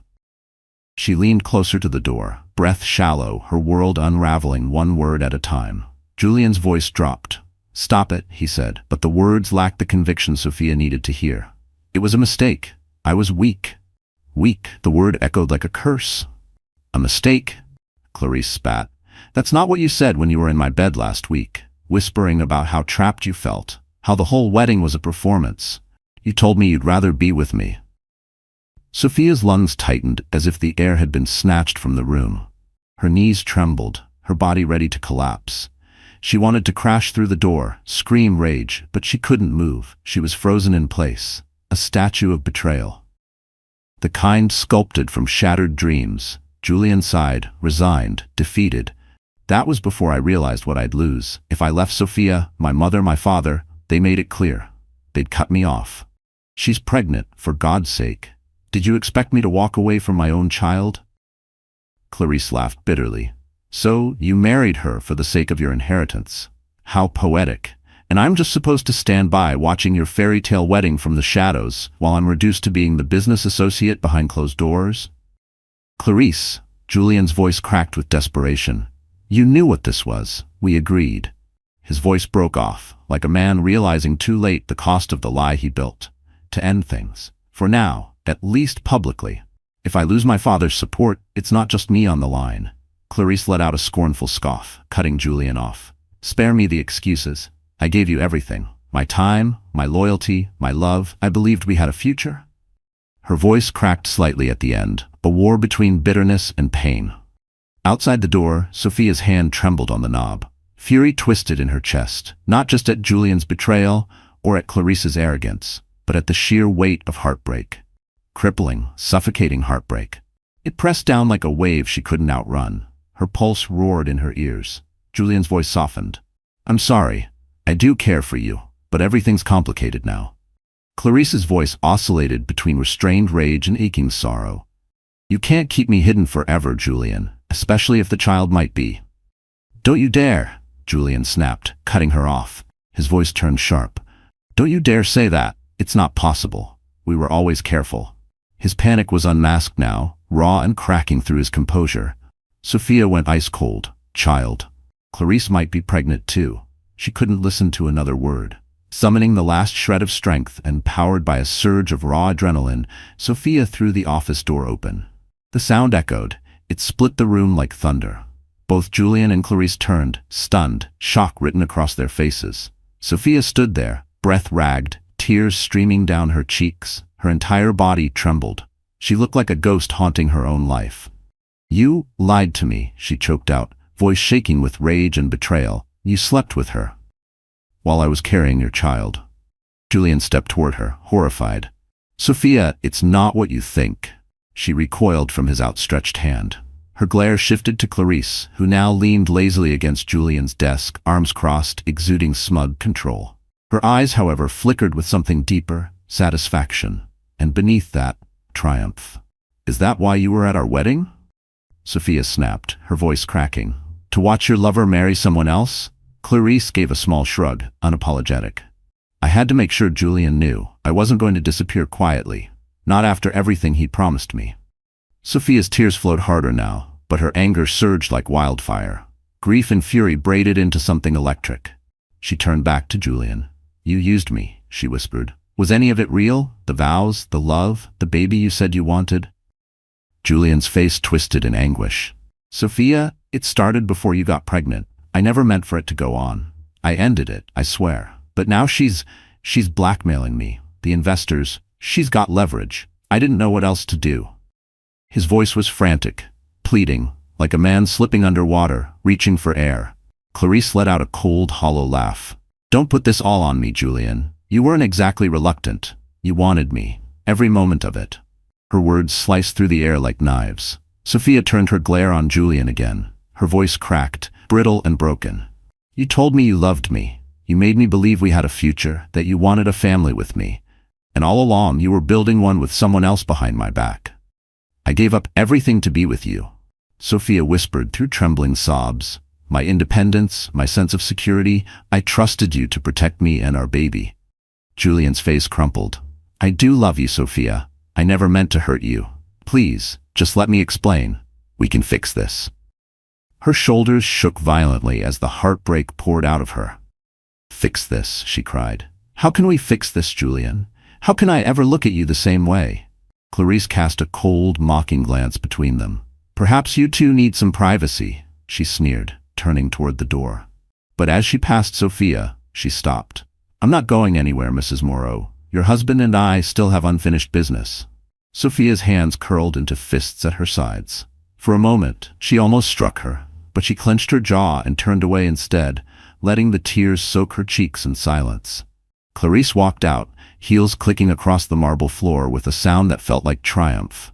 She leaned closer to the door, breath shallow, her world unraveling one word at a time. Julian's voice dropped. "Stop it," he said, but the words lacked the conviction Sophia needed to hear. "It was a mistake. I was weak." Weak, the word echoed like a curse. "A mistake?" Clarice spat. "That's not what you said when you were in my bed last week, whispering about how trapped you felt, how the whole wedding was a performance. You told me you'd rather be with me." Sophia's lungs tightened as if the air had been snatched from the room. Her knees trembled, her body ready to collapse. She wanted to crash through the door, scream rage, but she couldn't move. She was frozen in place, a statue of betrayal. The kind sculpted from shattered dreams. Julian sighed, resigned, defeated. "That was before I realized what I'd lose. If I left Sophia, my mother, my father, they made it clear. They'd cut me off. She's pregnant, for God's sake. Did you expect me to walk away from my own child?" Clarice laughed bitterly. "So, you married her for the sake of your inheritance. How poetic. And I'm just supposed to stand by watching your fairy tale wedding from the shadows, while I'm reduced to being the business associate behind closed doors?" "Clarice," Julian's voice cracked with desperation. "You knew what this was. We agreed." His voice broke off, like a man realizing too late the cost of the lie he built. "To end things. For now, at least publicly. If I lose my father's support, it's not just me on the line." Clarice let out a scornful scoff, cutting Julian off. "Spare me the excuses. I gave you everything. My time, my loyalty, my love. I believed we had a future." Her voice cracked slightly at the end, a war between bitterness and pain. Outside the door, Sophia's hand trembled on the knob. Fury twisted in her chest, not just at Julian's betrayal or at Clarice's arrogance, but at the sheer weight of heartbreak. Crippling, suffocating heartbreak. It pressed down like a wave she couldn't outrun. Her pulse roared in her ears. Julian's voice softened. "I'm sorry. I do care for you, but everything's complicated now." Clarice's voice oscillated between restrained rage and aching sorrow. "You can't keep me hidden forever, Julian, especially if the child might be." "Don't you dare," Julian snapped, cutting her off. His voice turned sharp. "Don't you dare say that. It's not possible. We were always careful." His panic was unmasked now, raw and cracking through his composure. Sophia went ice cold. Child. Clarice might be pregnant too. She couldn't listen to another word. Summoning the last shred of strength and powered by a surge of raw adrenaline, Sophia threw the office door open. The sound echoed. It split the room like thunder. Both Julian and Clarice turned, stunned, shock written across their faces. Sophia stood there, breath ragged, tears streaming down her cheeks. Her entire body trembled. She looked like a ghost haunting her own life. "You lied to me," she choked out, voice shaking with rage and betrayal. "You slept with her while I was carrying your child." Julian stepped toward her, horrified. "Sophia, it's not what you think." She recoiled from his outstretched hand. Her glare shifted to Clarice, who now leaned lazily against Julian's desk, arms crossed, exuding smug control. Her eyes, however, flickered with something deeper, satisfaction, and beneath that, triumph. "Is that why you were at our wedding?" Sophia snapped, her voice cracking. "To watch your lover marry someone else?" Clarice gave a small shrug, unapologetic. "I had to make sure Julian knew. I wasn't going to disappear quietly. Not after everything he promised me. Sophia's tears flowed harder now, but her anger surged like wildfire. Grief and fury braided into something electric. She turned back to Julian. "You used me," she whispered. "Was any of it real? The vows, the love, the baby you said you wanted?" Julian's face twisted in anguish. "Sophia, it started before you got pregnant. I never meant for it to go on. I ended it, I swear. But now she's blackmailing me. The investors, she's got leverage. I didn't know what else to do." His voice was frantic, pleading, like a man slipping underwater, reaching for air. Clarice let out a cold, hollow laugh. "Don't put this all on me, Julian. You weren't exactly reluctant. You wanted me. Every moment of it." Her words sliced through the air like knives. Sophia turned her glare on Julian again. Her voice cracked, brittle and broken. "You told me you loved me. You made me believe we had a future, that you wanted a family with me. And all along you were building one with someone else behind my back. I gave up everything to be with you." Sophia whispered through trembling sobs. "My independence, my sense of security, I trusted you to protect me and our baby." Julian's face crumpled. "I do love you, Sophia. I never meant to hurt you. Please, just let me explain. We can fix this." Her shoulders shook violently as the heartbreak poured out of her. "Fix this," she cried. "How can we fix this, Julian? How can I ever look at you the same way?" Clarice cast a cold, mocking glance between them. "Perhaps you two need some privacy," she sneered, turning toward the door. But as she passed Sophia, she stopped. "I'm not going anywhere, Mrs. Moreau. Your husband and I still have unfinished business." Sophia's hands curled into fists at her sides. For a moment, she almost struck her, but she clenched her jaw and turned away instead, letting the tears soak her cheeks in silence. Clarice walked out, heels clicking across the marble floor with a sound that felt like triumph.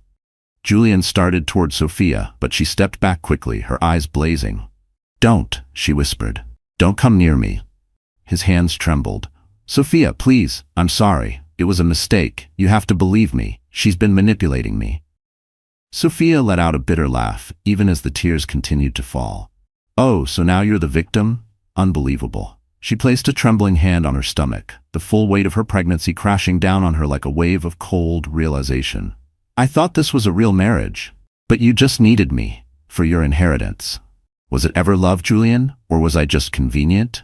Julian started toward Sophia, but she stepped back quickly, her eyes blazing. "Don't," she whispered. "Don't come near me." His hands trembled. "Sophia, please, I'm sorry. It was a mistake. You have to believe me. She's been manipulating me." Sophia let out a bitter laugh, even as the tears continued to fall. "Oh, so now you're the victim? Unbelievable." She placed a trembling hand on her stomach, the full weight of her pregnancy crashing down on her like a wave of cold realization. "I thought this was a real marriage. But you just needed me, for your inheritance. Was it ever love, Julian, or was I just convenient?"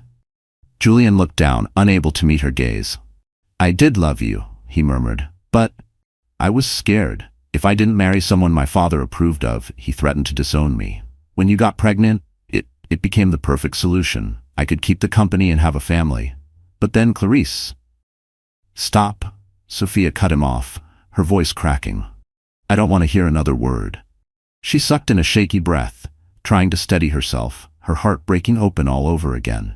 Julian looked down, unable to meet her gaze. "I did love you," he murmured, "but I was scared. If I didn't marry someone my father approved of, he threatened to disown me. When you got pregnant, it became the perfect solution. I could keep the company and have a family. But then Clarice—" "Stop," Sophia cut him off, her voice cracking. "I don't want to hear another word." She sucked in a shaky breath, trying to steady herself, her heart breaking open all over again.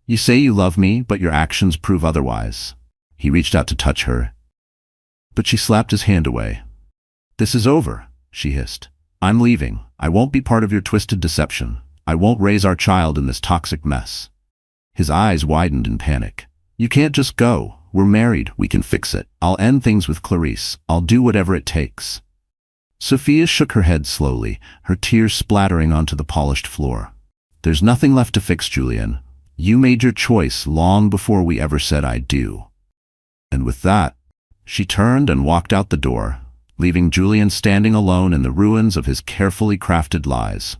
"You say you love me, but your actions prove otherwise." He reached out to touch her, but she slapped his hand away. "This is over," she hissed. "I'm leaving. I won't be part of your twisted deception. I won't raise our child in this toxic mess." His eyes widened in panic. "You can't just go. We're married. We can fix it. I'll end things with Clarice. I'll do whatever it takes." Sophia shook her head slowly, her tears splattering onto the polished floor. "There's nothing left to fix, Julian. You made your choice long before we ever said I do." And with that, she turned and walked out the door, leaving Julian standing alone in the ruins of his carefully crafted lies.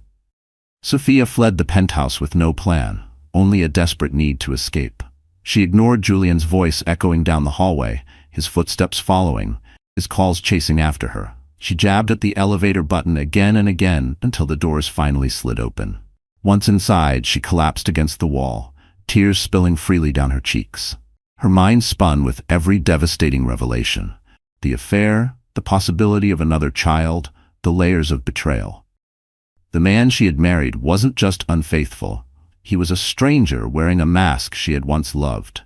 Sophia fled the penthouse with no plan, only a desperate need to escape. She ignored Julian's voice echoing down the hallway, his footsteps following, his calls chasing after her. She jabbed at the elevator button again and again until the doors finally slid open. Once inside, she collapsed against the wall, tears spilling freely down her cheeks. Her mind spun with every devastating revelation. The affair, the possibility of another child, the layers of betrayal. The man she had married wasn't just unfaithful. He was a stranger wearing a mask she had once loved.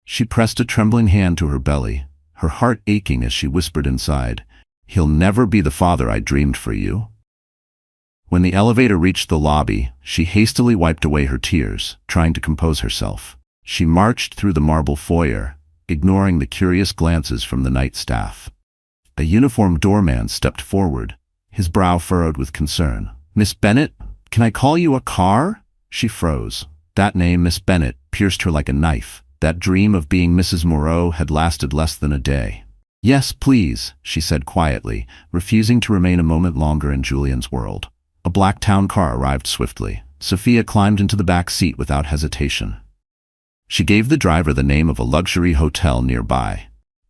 She pressed a trembling hand to her belly, her heart aching as she whispered inside, "He'll never be the father I dreamed for you." When the elevator reached the lobby, she hastily wiped away her tears, trying to compose herself. She marched through the marble foyer, ignoring the curious glances from the night staff. A uniformed doorman stepped forward, his brow furrowed with concern. "Miss Bennett, can I call you a car?" She froze. That name, Miss Bennett, pierced her like a knife. That dream of being Mrs. Moreau had lasted less than a day. Yes, please, she said quietly, refusing to remain a moment longer in Julian's world. A black town car arrived swiftly. Sophia climbed into the back seat without hesitation. She gave the driver the name of a luxury hotel nearby.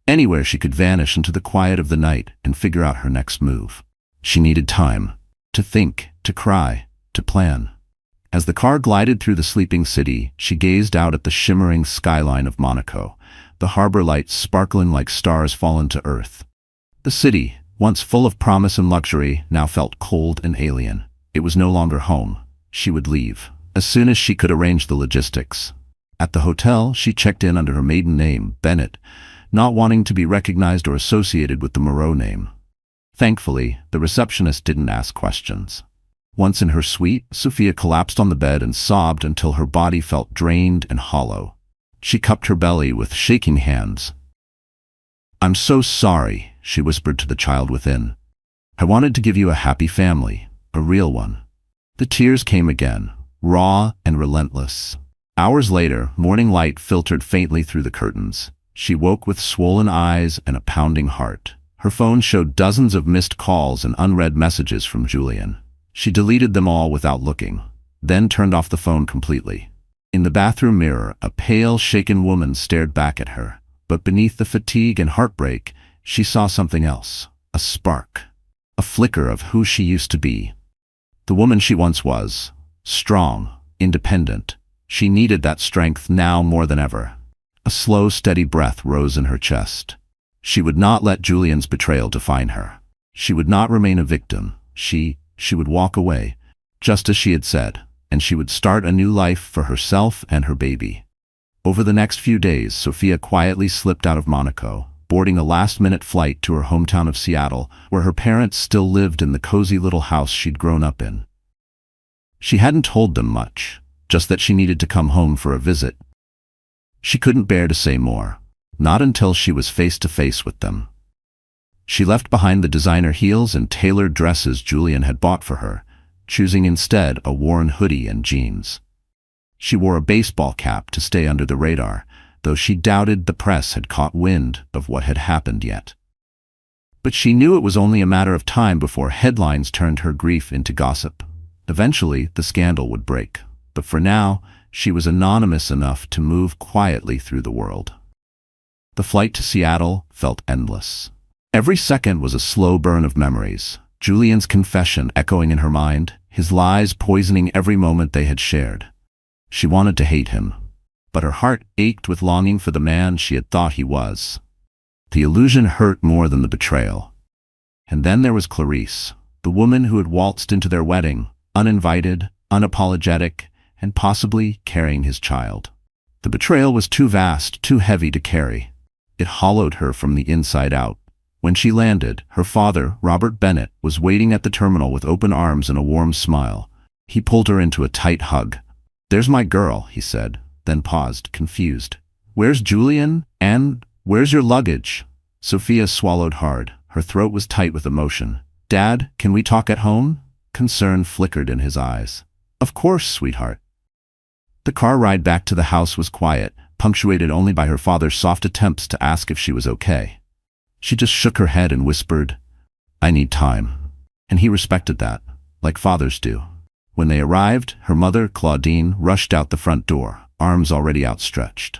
Anywhere she could vanish into the quiet of the night and figure out her next move. She needed time. To think, to cry, to plan. As the car glided through the sleeping city, she gazed out at the shimmering skyline of Monaco, the harbor lights sparkling like stars fallen to earth. The city, once full of promise and luxury, now felt cold and alien. It was no longer home. She would leave, as soon as she could arrange the logistics. At the hotel, she checked in under her maiden name, Bennett, not wanting to be recognized or associated with the Moreau name. Thankfully, the receptionist didn't ask questions. Once in her suite, Sophia collapsed on the bed and sobbed until her body felt drained and hollow. She cupped her belly with shaking hands. "I'm so sorry," she whispered to the child within. "I wanted to give you a happy family, a real one." The tears came again, raw and relentless. Hours later, morning light filtered faintly through the curtains. She woke with swollen eyes and a pounding heart. Her phone showed dozens of missed calls and unread messages from Julian. She deleted them all without looking, then turned off the phone completely. In the bathroom mirror, a pale, shaken woman stared back at her. But beneath the fatigue and heartbreak, she saw something else. A spark. A flicker of who she used to be. The woman she once was. Strong, independent. She needed that strength now more than ever. A slow, steady breath rose in her chest. She would not let Julian's betrayal define her. She would not remain a victim. She would walk away, just as she had said, and she would start a new life for herself and her baby. Over the next few days, Sophia quietly slipped out of Monaco, boarding a last-minute flight to her hometown of Seattle, where her parents still lived in the cozy little house she'd grown up in. She hadn't told them much, just that she needed to come home for a visit. She couldn't bear to say more, not until she was face to face with them. She left behind the designer heels and tailored dresses Julian had bought for her, choosing instead a worn hoodie and jeans. She wore a baseball cap to stay under the radar, though she doubted the press had caught wind of what had happened yet. But she knew it was only a matter of time before headlines turned her grief into gossip. Eventually, the scandal would break, but for now, she was anonymous enough to move quietly through the world. The flight to Seattle felt endless. Every second was a slow burn of memories, Julian's confession echoing in her mind, his lies poisoning every moment they had shared. She wanted to hate him, but her heart ached with longing for the man she had thought he was. The illusion hurt more than the betrayal. And then there was Clarice, the woman who had waltzed into their wedding, uninvited, unapologetic, and possibly carrying his child. The betrayal was too vast, too heavy to carry. It hollowed her from the inside out. When she landed, her father, Robert Bennett, was waiting at the terminal with open arms and a warm smile. He pulled her into a tight hug. "There's my girl," he said, then paused, confused. "Where's Julian? And where's your luggage?" Sophia swallowed hard. Her throat was tight with emotion. "Dad, can we talk at home?" Concern flickered in his eyes. "Of course, sweetheart." The car ride back to the house was quiet, punctuated only by her father's soft attempts to ask if she was okay. She just shook her head and whispered, "I need time." And he respected that, like fathers do. When they arrived, her mother, Claudine, rushed out the front door, arms already outstretched.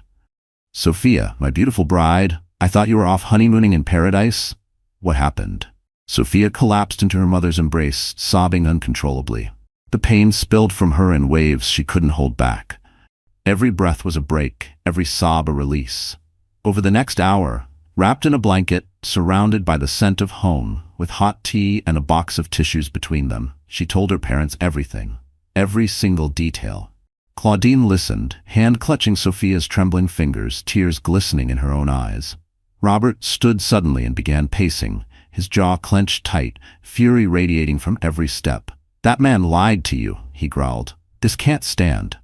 "Sophia, my beautiful bride, I thought you were off honeymooning in paradise. What happened?" Sophia collapsed into her mother's embrace, sobbing uncontrollably. The pain spilled from her in waves she couldn't hold back. Every breath was a break, every sob a release. Over the next hour, wrapped in a blanket, surrounded by the scent of home, with hot tea and a box of tissues between them, she told her parents everything, every single detail. Claudine listened, hand clutching Sophia's trembling fingers, tears glistening in her own eyes. Robert stood suddenly and began pacing, his jaw clenched tight, fury radiating from every step. "That man lied to you," he growled. "This can't stand."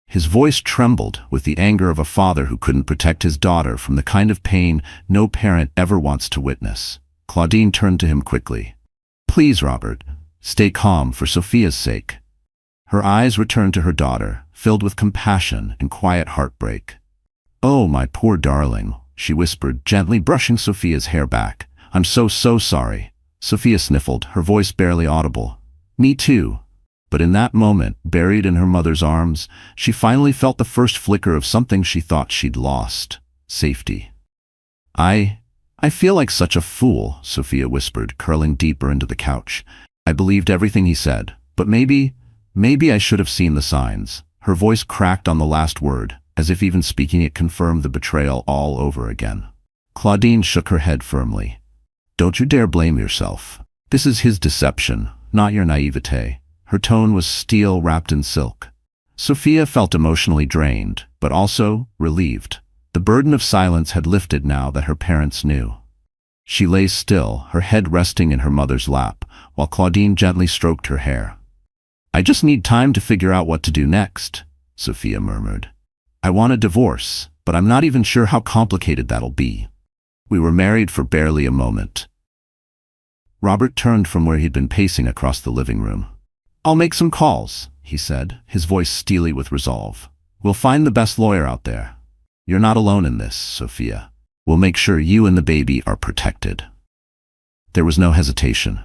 His voice trembled with the anger of a father who couldn't protect his daughter from the kind of pain no parent ever wants to witness. Claudine turned to him quickly. "Please, Robert, stay calm for Sophia's sake." Her eyes returned to her daughter, filled with compassion and quiet heartbreak. "Oh, my poor darling, she whispered, gently brushing Sophia's hair back. I'm so sorry. Sophia sniffled, her voice barely audible. Me too. But in that moment, buried in her mother's arms, she finally felt the first flicker of something she thought she'd lost. Safety. I feel like such a fool, Sophia whispered, curling deeper into the couch. I believed everything he said, but maybe I should have seen the signs. Her voice cracked on the last word, as if even speaking it confirmed the betrayal all over again. Claudine shook her head firmly. Don't you dare blame yourself. This is his deception, not your naivete. Her tone was steel wrapped in silk. Sophia felt emotionally drained, but also relieved. The burden of silence had lifted now that her parents knew. She lay still, her head resting in her mother's lap, while Claudine gently stroked her hair. I just need time to figure out what to do next, Sophia murmured. I want a divorce, but I'm not even sure how complicated that'll be. We were married for barely a moment. Robert turned from where he'd been pacing across the living room. I'll make some calls, he said, his voice steely with resolve. We'll find the best lawyer out there. You're not alone in this, Sophia. We'll make sure you and the baby are protected. There was no hesitation.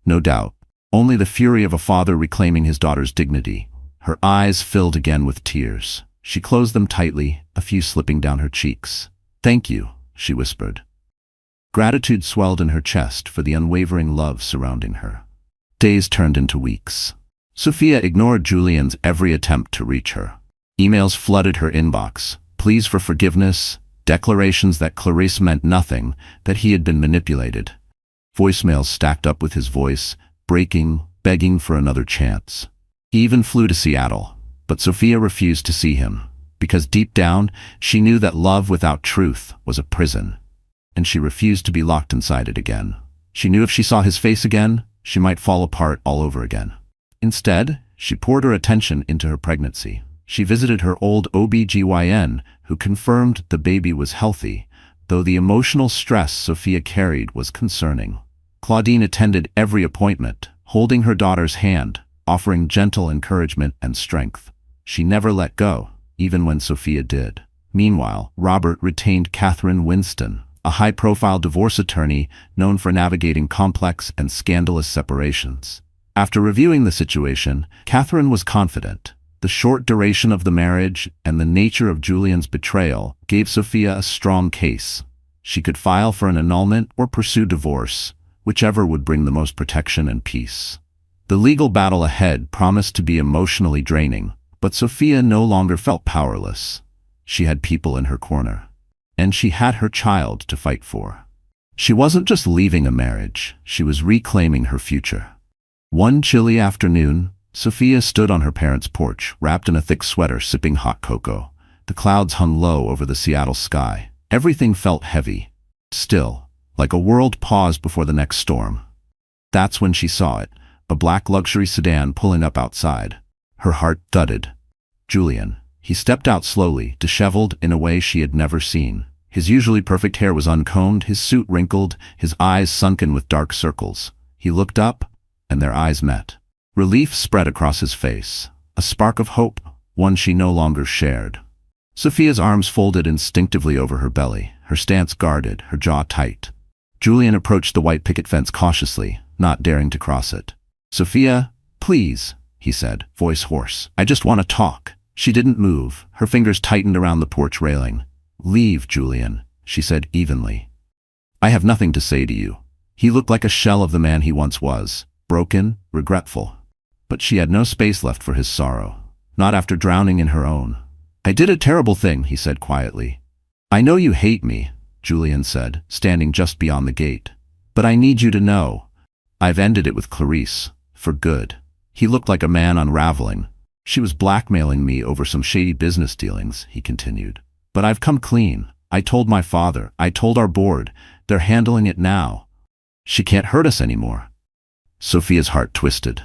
No doubt. Only the fury of a father reclaiming his daughter's dignity. Her eyes filled again with tears. She closed them tightly, a few slipping down her cheeks. Thank you, she whispered. Gratitude swelled in her chest for the unwavering love surrounding her. Days turned into weeks. Sophia ignored Julian's every attempt to reach her. Emails flooded her inbox. Pleas for forgiveness, declarations that Clarisse meant nothing, that he had been manipulated. Voicemails stacked up with his voice, breaking, begging for another chance. He even flew to Seattle, but Sophia refused to see him, because deep down, she knew that love without truth was a prison, and she refused to be locked inside it again. She knew if she saw his face again, she might fall apart all over again. Instead, she poured her attention into her pregnancy. She visited her old OB/GYN, who confirmed the baby was healthy, though the emotional stress Sophia carried was concerning. Claudine attended every appointment, holding her daughter's hand, offering gentle encouragement and strength. She never let go, even when Sophia did. Meanwhile, Robert retained Catherine Winston, a high-profile divorce attorney known for navigating complex and scandalous separations. After reviewing the situation, Catherine was confident. The short duration of the marriage and the nature of Julian's betrayal gave Sophia a strong case. She could file for an annulment or pursue divorce, whichever would bring the most protection and peace. The legal battle ahead promised to be emotionally draining, but Sophia no longer felt powerless. She had people in her corner, and she had her child to fight for. She wasn't just leaving a marriage, she was reclaiming her future. One chilly afternoon, Sophia stood on her parents' porch, wrapped in a thick sweater, sipping hot cocoa. The clouds hung low over the Seattle sky. Everything felt heavy, still, like a world paused before the next storm. That's when she saw it, a black luxury sedan pulling up outside. Her heart thudded. Julian. He stepped out slowly, disheveled in a way she had never seen. His usually perfect hair was uncombed, his suit wrinkled, his eyes sunken with dark circles. He looked up, and their eyes met. Relief spread across his face, a spark of hope, one she no longer shared. Sophia's arms folded instinctively over her belly, her stance guarded, her jaw tight. Julian approached the white picket fence cautiously, not daring to cross it. Sophia, please, he said, voice hoarse. I just want to talk. She didn't move, her fingers tightened around the porch railing. Leave, Julian, she said evenly. I have nothing to say to you. He looked like a shell of the man he once was, broken, regretful. But she had no space left for his sorrow, not after drowning in her own. I did a terrible thing, he said quietly. I know you hate me, Julian said, standing just beyond the gate. But I need you to know. I've ended it with Clarisse, for good. He looked like a man unraveling. She was blackmailing me over some shady business dealings, he continued. But I've come clean. I told my father, I told our board. They're handling it now. She can't hurt us anymore. Sophia's heart twisted.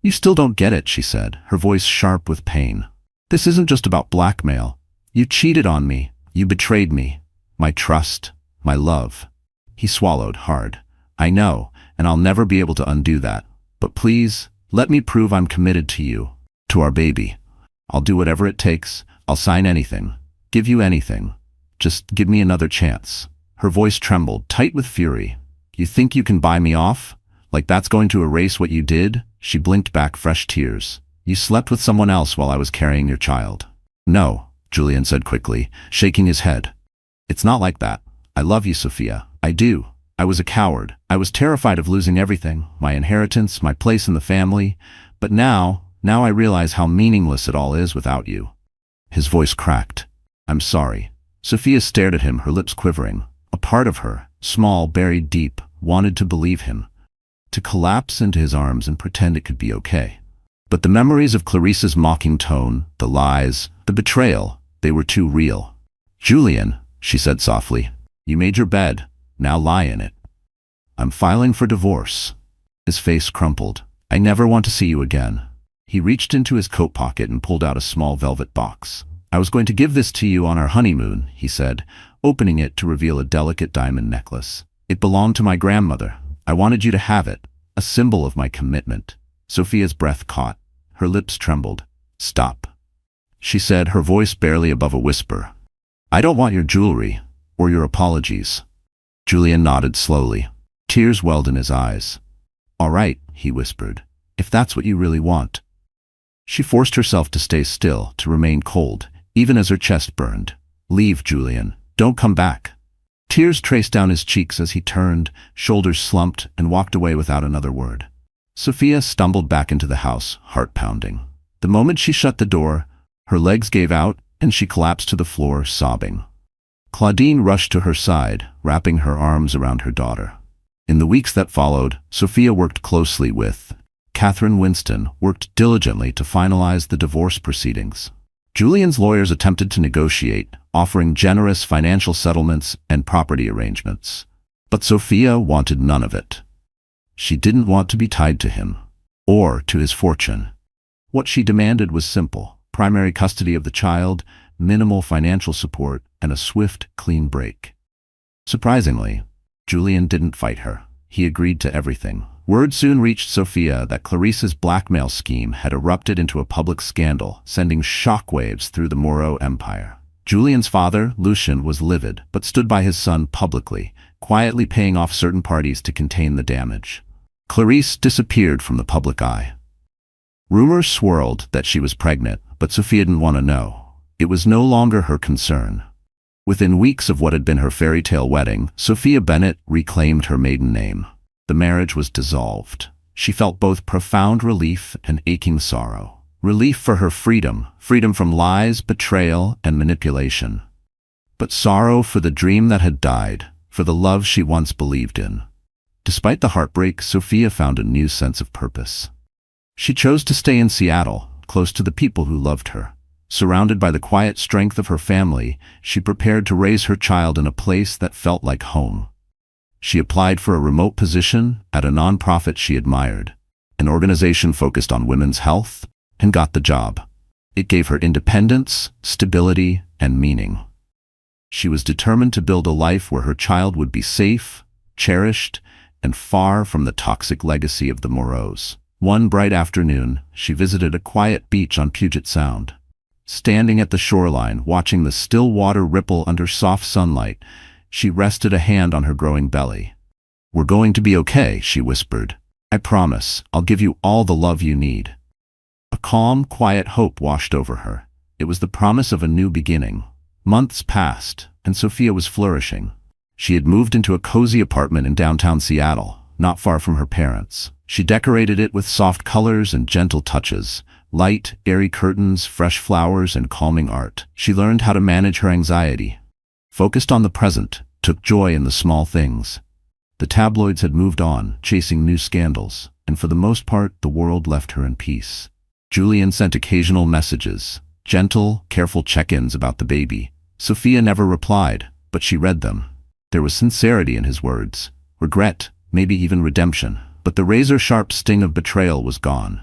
You still don't get it, she said, her voice sharp with pain. This isn't just about blackmail. You cheated on me. You betrayed me. My trust. My love. He swallowed hard. I know, and I'll never be able to undo that. But please, let me prove I'm committed to you, to our baby. I'll do whatever it takes. I'll sign anything. Give you anything. Just give me another chance. Her voice trembled, tight with fury. You think you can buy me off? Like that's going to erase what you did? She blinked back fresh tears. You slept with someone else while I was carrying your child. No, Julian said quickly, shaking his head. It's not like that. I love you, Sophia. I do. I was a coward. I was terrified of losing everything, my inheritance, my place in the family. But now I realize how meaningless it all is without you. His voice cracked. I'm sorry. Sophia stared at him, her lips quivering. A part of her, small, buried deep, wanted to believe him, to collapse into his arms and pretend it could be okay. But the memories of Clarice's mocking tone, the lies, the betrayal, they were too real. Julian, she said softly, you made your bed. Now lie in it. I'm filing for divorce. His face crumpled. I never want to see you again. He reached into his coat pocket and pulled out a small velvet box. I was going to give this to you on our honeymoon, he said, opening it to reveal a delicate diamond necklace. It belonged to my grandmother. I wanted you to have it, a symbol of my commitment. Sophia's breath caught. Her lips trembled. Stop, she said, her voice barely above a whisper. I don't want your jewelry, or your apologies. Julian nodded slowly. Tears welled in his eyes. All right, he whispered, if that's what you really want. She forced herself to stay still, to remain cold, even as her chest burned. Leave, Julian. Don't come back. Tears traced down his cheeks as he turned, shoulders slumped, and walked away without another word. Sophia stumbled back into the house, heart pounding. The moment she shut the door, her legs gave out, and she collapsed to the floor, sobbing. Claudine rushed to her side, wrapping her arms around her daughter. In the weeks that followed, Sophia worked closely with Catherine Winston, worked diligently to finalize the divorce proceedings. Julian's lawyers attempted to negotiate, offering generous financial settlements and property arrangements. But Sophia wanted none of it. She didn't want to be tied to him, or to his fortune. What she demanded was simple: primary custody of the child, minimal financial support, and a swift, clean break. Surprisingly, Julian didn't fight her. He agreed to everything. Word soon reached Sophia that Clarice's blackmail scheme had erupted into a public scandal, sending shockwaves through the Moreau Empire. Julian's father, Lucien, was livid, but stood by his son publicly, quietly paying off certain parties to contain the damage. Clarice disappeared from the public eye. Rumors swirled that she was pregnant, but Sophia didn't want to know. It was no longer her concern. Within weeks of what had been her fairy tale wedding, Sophia Bennett reclaimed her maiden name. The marriage was dissolved. She felt both profound relief and aching sorrow. Relief for her freedom from lies, betrayal, and manipulation. But sorrow for the dream that had died, for the love she once believed in. Despite the heartbreak, Sophia found a new sense of purpose. She chose to stay in Seattle, close to the people who loved her. Surrounded by the quiet strength of her family, she prepared to raise her child in a place that felt like home. She applied for a remote position at a nonprofit she admired, an organization focused on women's health, and got the job. It gave her independence, stability, and meaning. She was determined to build a life where her child would be safe, cherished, and far from the toxic legacy of the Moreaus. One bright afternoon, she visited a quiet beach on Puget Sound. Standing at the shoreline, watching the still water ripple under soft sunlight, she rested a hand on her growing belly. We're going to be okay, she whispered. I promise, I'll give you all the love you need. A calm, quiet hope washed over her. It was the promise of a new beginning. Months passed, and Sophia was flourishing. She had moved into a cozy apartment in downtown Seattle, not far from her parents. She decorated it with soft colors and gentle touches. Light, airy curtains, fresh flowers, and calming art. She learned how to manage her anxiety. Focused on the present, took joy in the small things. The tabloids had moved on, chasing new scandals, and for the most part, the world left her in peace. Julian sent occasional messages, gentle, careful check-ins about the baby. Sophia never replied, but she read them. There was sincerity in his words, regret, maybe even redemption, but the razor-sharp sting of betrayal was gone.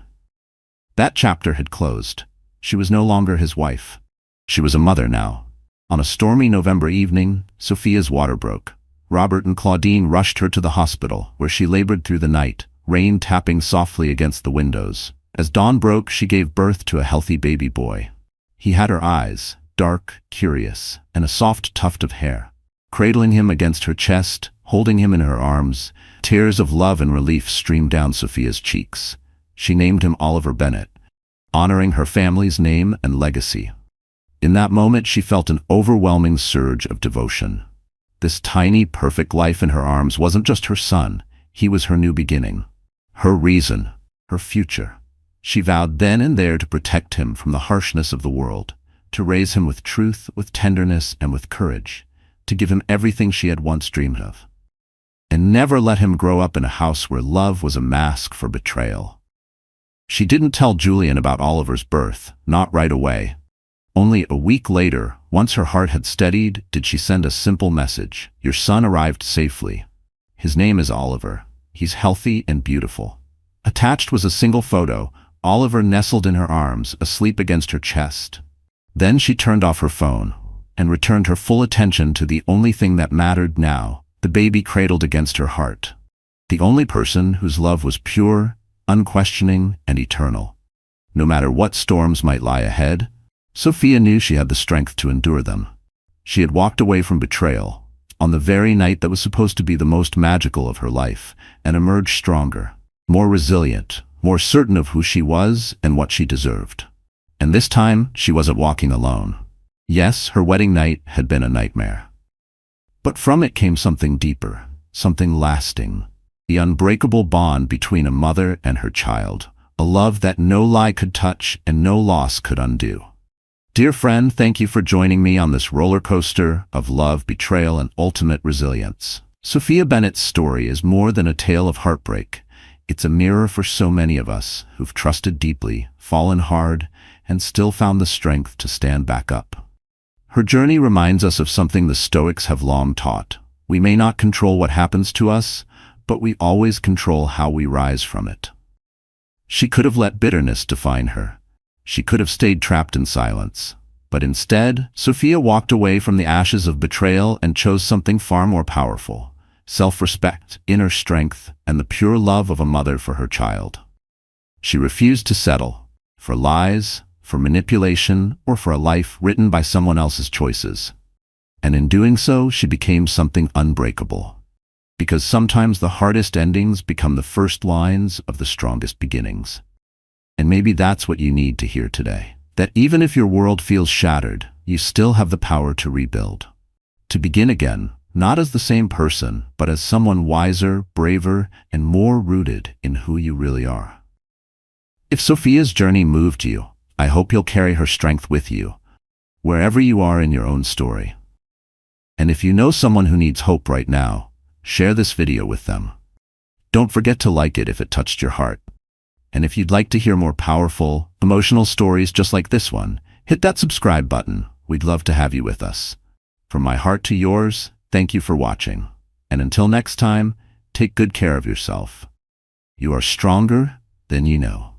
That chapter had closed. She was no longer his wife. She was a mother now. On a stormy November evening, Sophia's water broke. Robert and Claudine rushed her to the hospital, where she labored through the night, rain tapping softly against the windows. As dawn broke, she gave birth to a healthy baby boy. He had her eyes, dark, curious, and a soft tuft of hair. Cradling him against her chest, holding him in her arms, tears of love and relief streamed down Sophia's cheeks. She named him Oliver Bennett, honoring her family's name and legacy. In that moment, she felt an overwhelming surge of devotion. This tiny, perfect life in her arms wasn't just her son, he was her new beginning, her reason, her future. She vowed then and there to protect him from the harshness of the world, to raise him with truth, with tenderness, and with courage, to give him everything she had once dreamed of. And never let him grow up in a house where love was a mask for betrayal. She didn't tell Julian about Oliver's birth, not right away. Only a week later, once her heart had steadied, did she send a simple message. Your son arrived safely. His name is Oliver. He's healthy and beautiful. Attached was a single photo, Oliver nestled in her arms, asleep against her chest. Then she turned off her phone and returned her full attention to the only thing that mattered now, the baby cradled against her heart. The only person whose love was pure, unquestioning, and eternal. No matter what storms might lie ahead, Sophia knew she had the strength to endure them. She had walked away from betrayal, on the very night that was supposed to be the most magical of her life, and emerged stronger, more resilient, more certain of who she was and what she deserved. And this time, she wasn't walking alone. Yes, her wedding night had been a nightmare. But from it came something deeper, something lasting, the unbreakable bond between a mother and her child, a love that no lie could touch and no loss could undo. Dear friend, thank you for joining me on this roller coaster of love, betrayal, and ultimate resilience. Sophia Bennett's story is more than a tale of heartbreak. It's a mirror for so many of us who've trusted deeply, fallen hard, and still found the strength to stand back up. Her journey reminds us of something the Stoics have long taught. We may not control what happens to us, but we always control how we rise from it. She could have let bitterness define her. She could have stayed trapped in silence. But instead, Sophia walked away from the ashes of betrayal and chose something far more powerful: self-respect, inner strength, and the pure love of a mother for her child. She refused to settle for lies, for manipulation, or for a life written by someone else's choices. And in doing so, she became something unbreakable. Because sometimes the hardest endings become the first lines of the strongest beginnings. And maybe that's what you need to hear today. That even if your world feels shattered, you still have the power to rebuild. To begin again, not as the same person, but as someone wiser, braver, and more rooted in who you really are. If Sophia's journey moved you, I hope you'll carry her strength with you, wherever you are in your own story. And if you know someone who needs hope right now, share this video with them. Don't forget to like it if it touched your heart. And if you'd like to hear more powerful, emotional stories just like this one, hit that subscribe button. We'd love to have you with us. From my heart to yours, thank you for watching. And until next time, take good care of yourself. You are stronger than you know.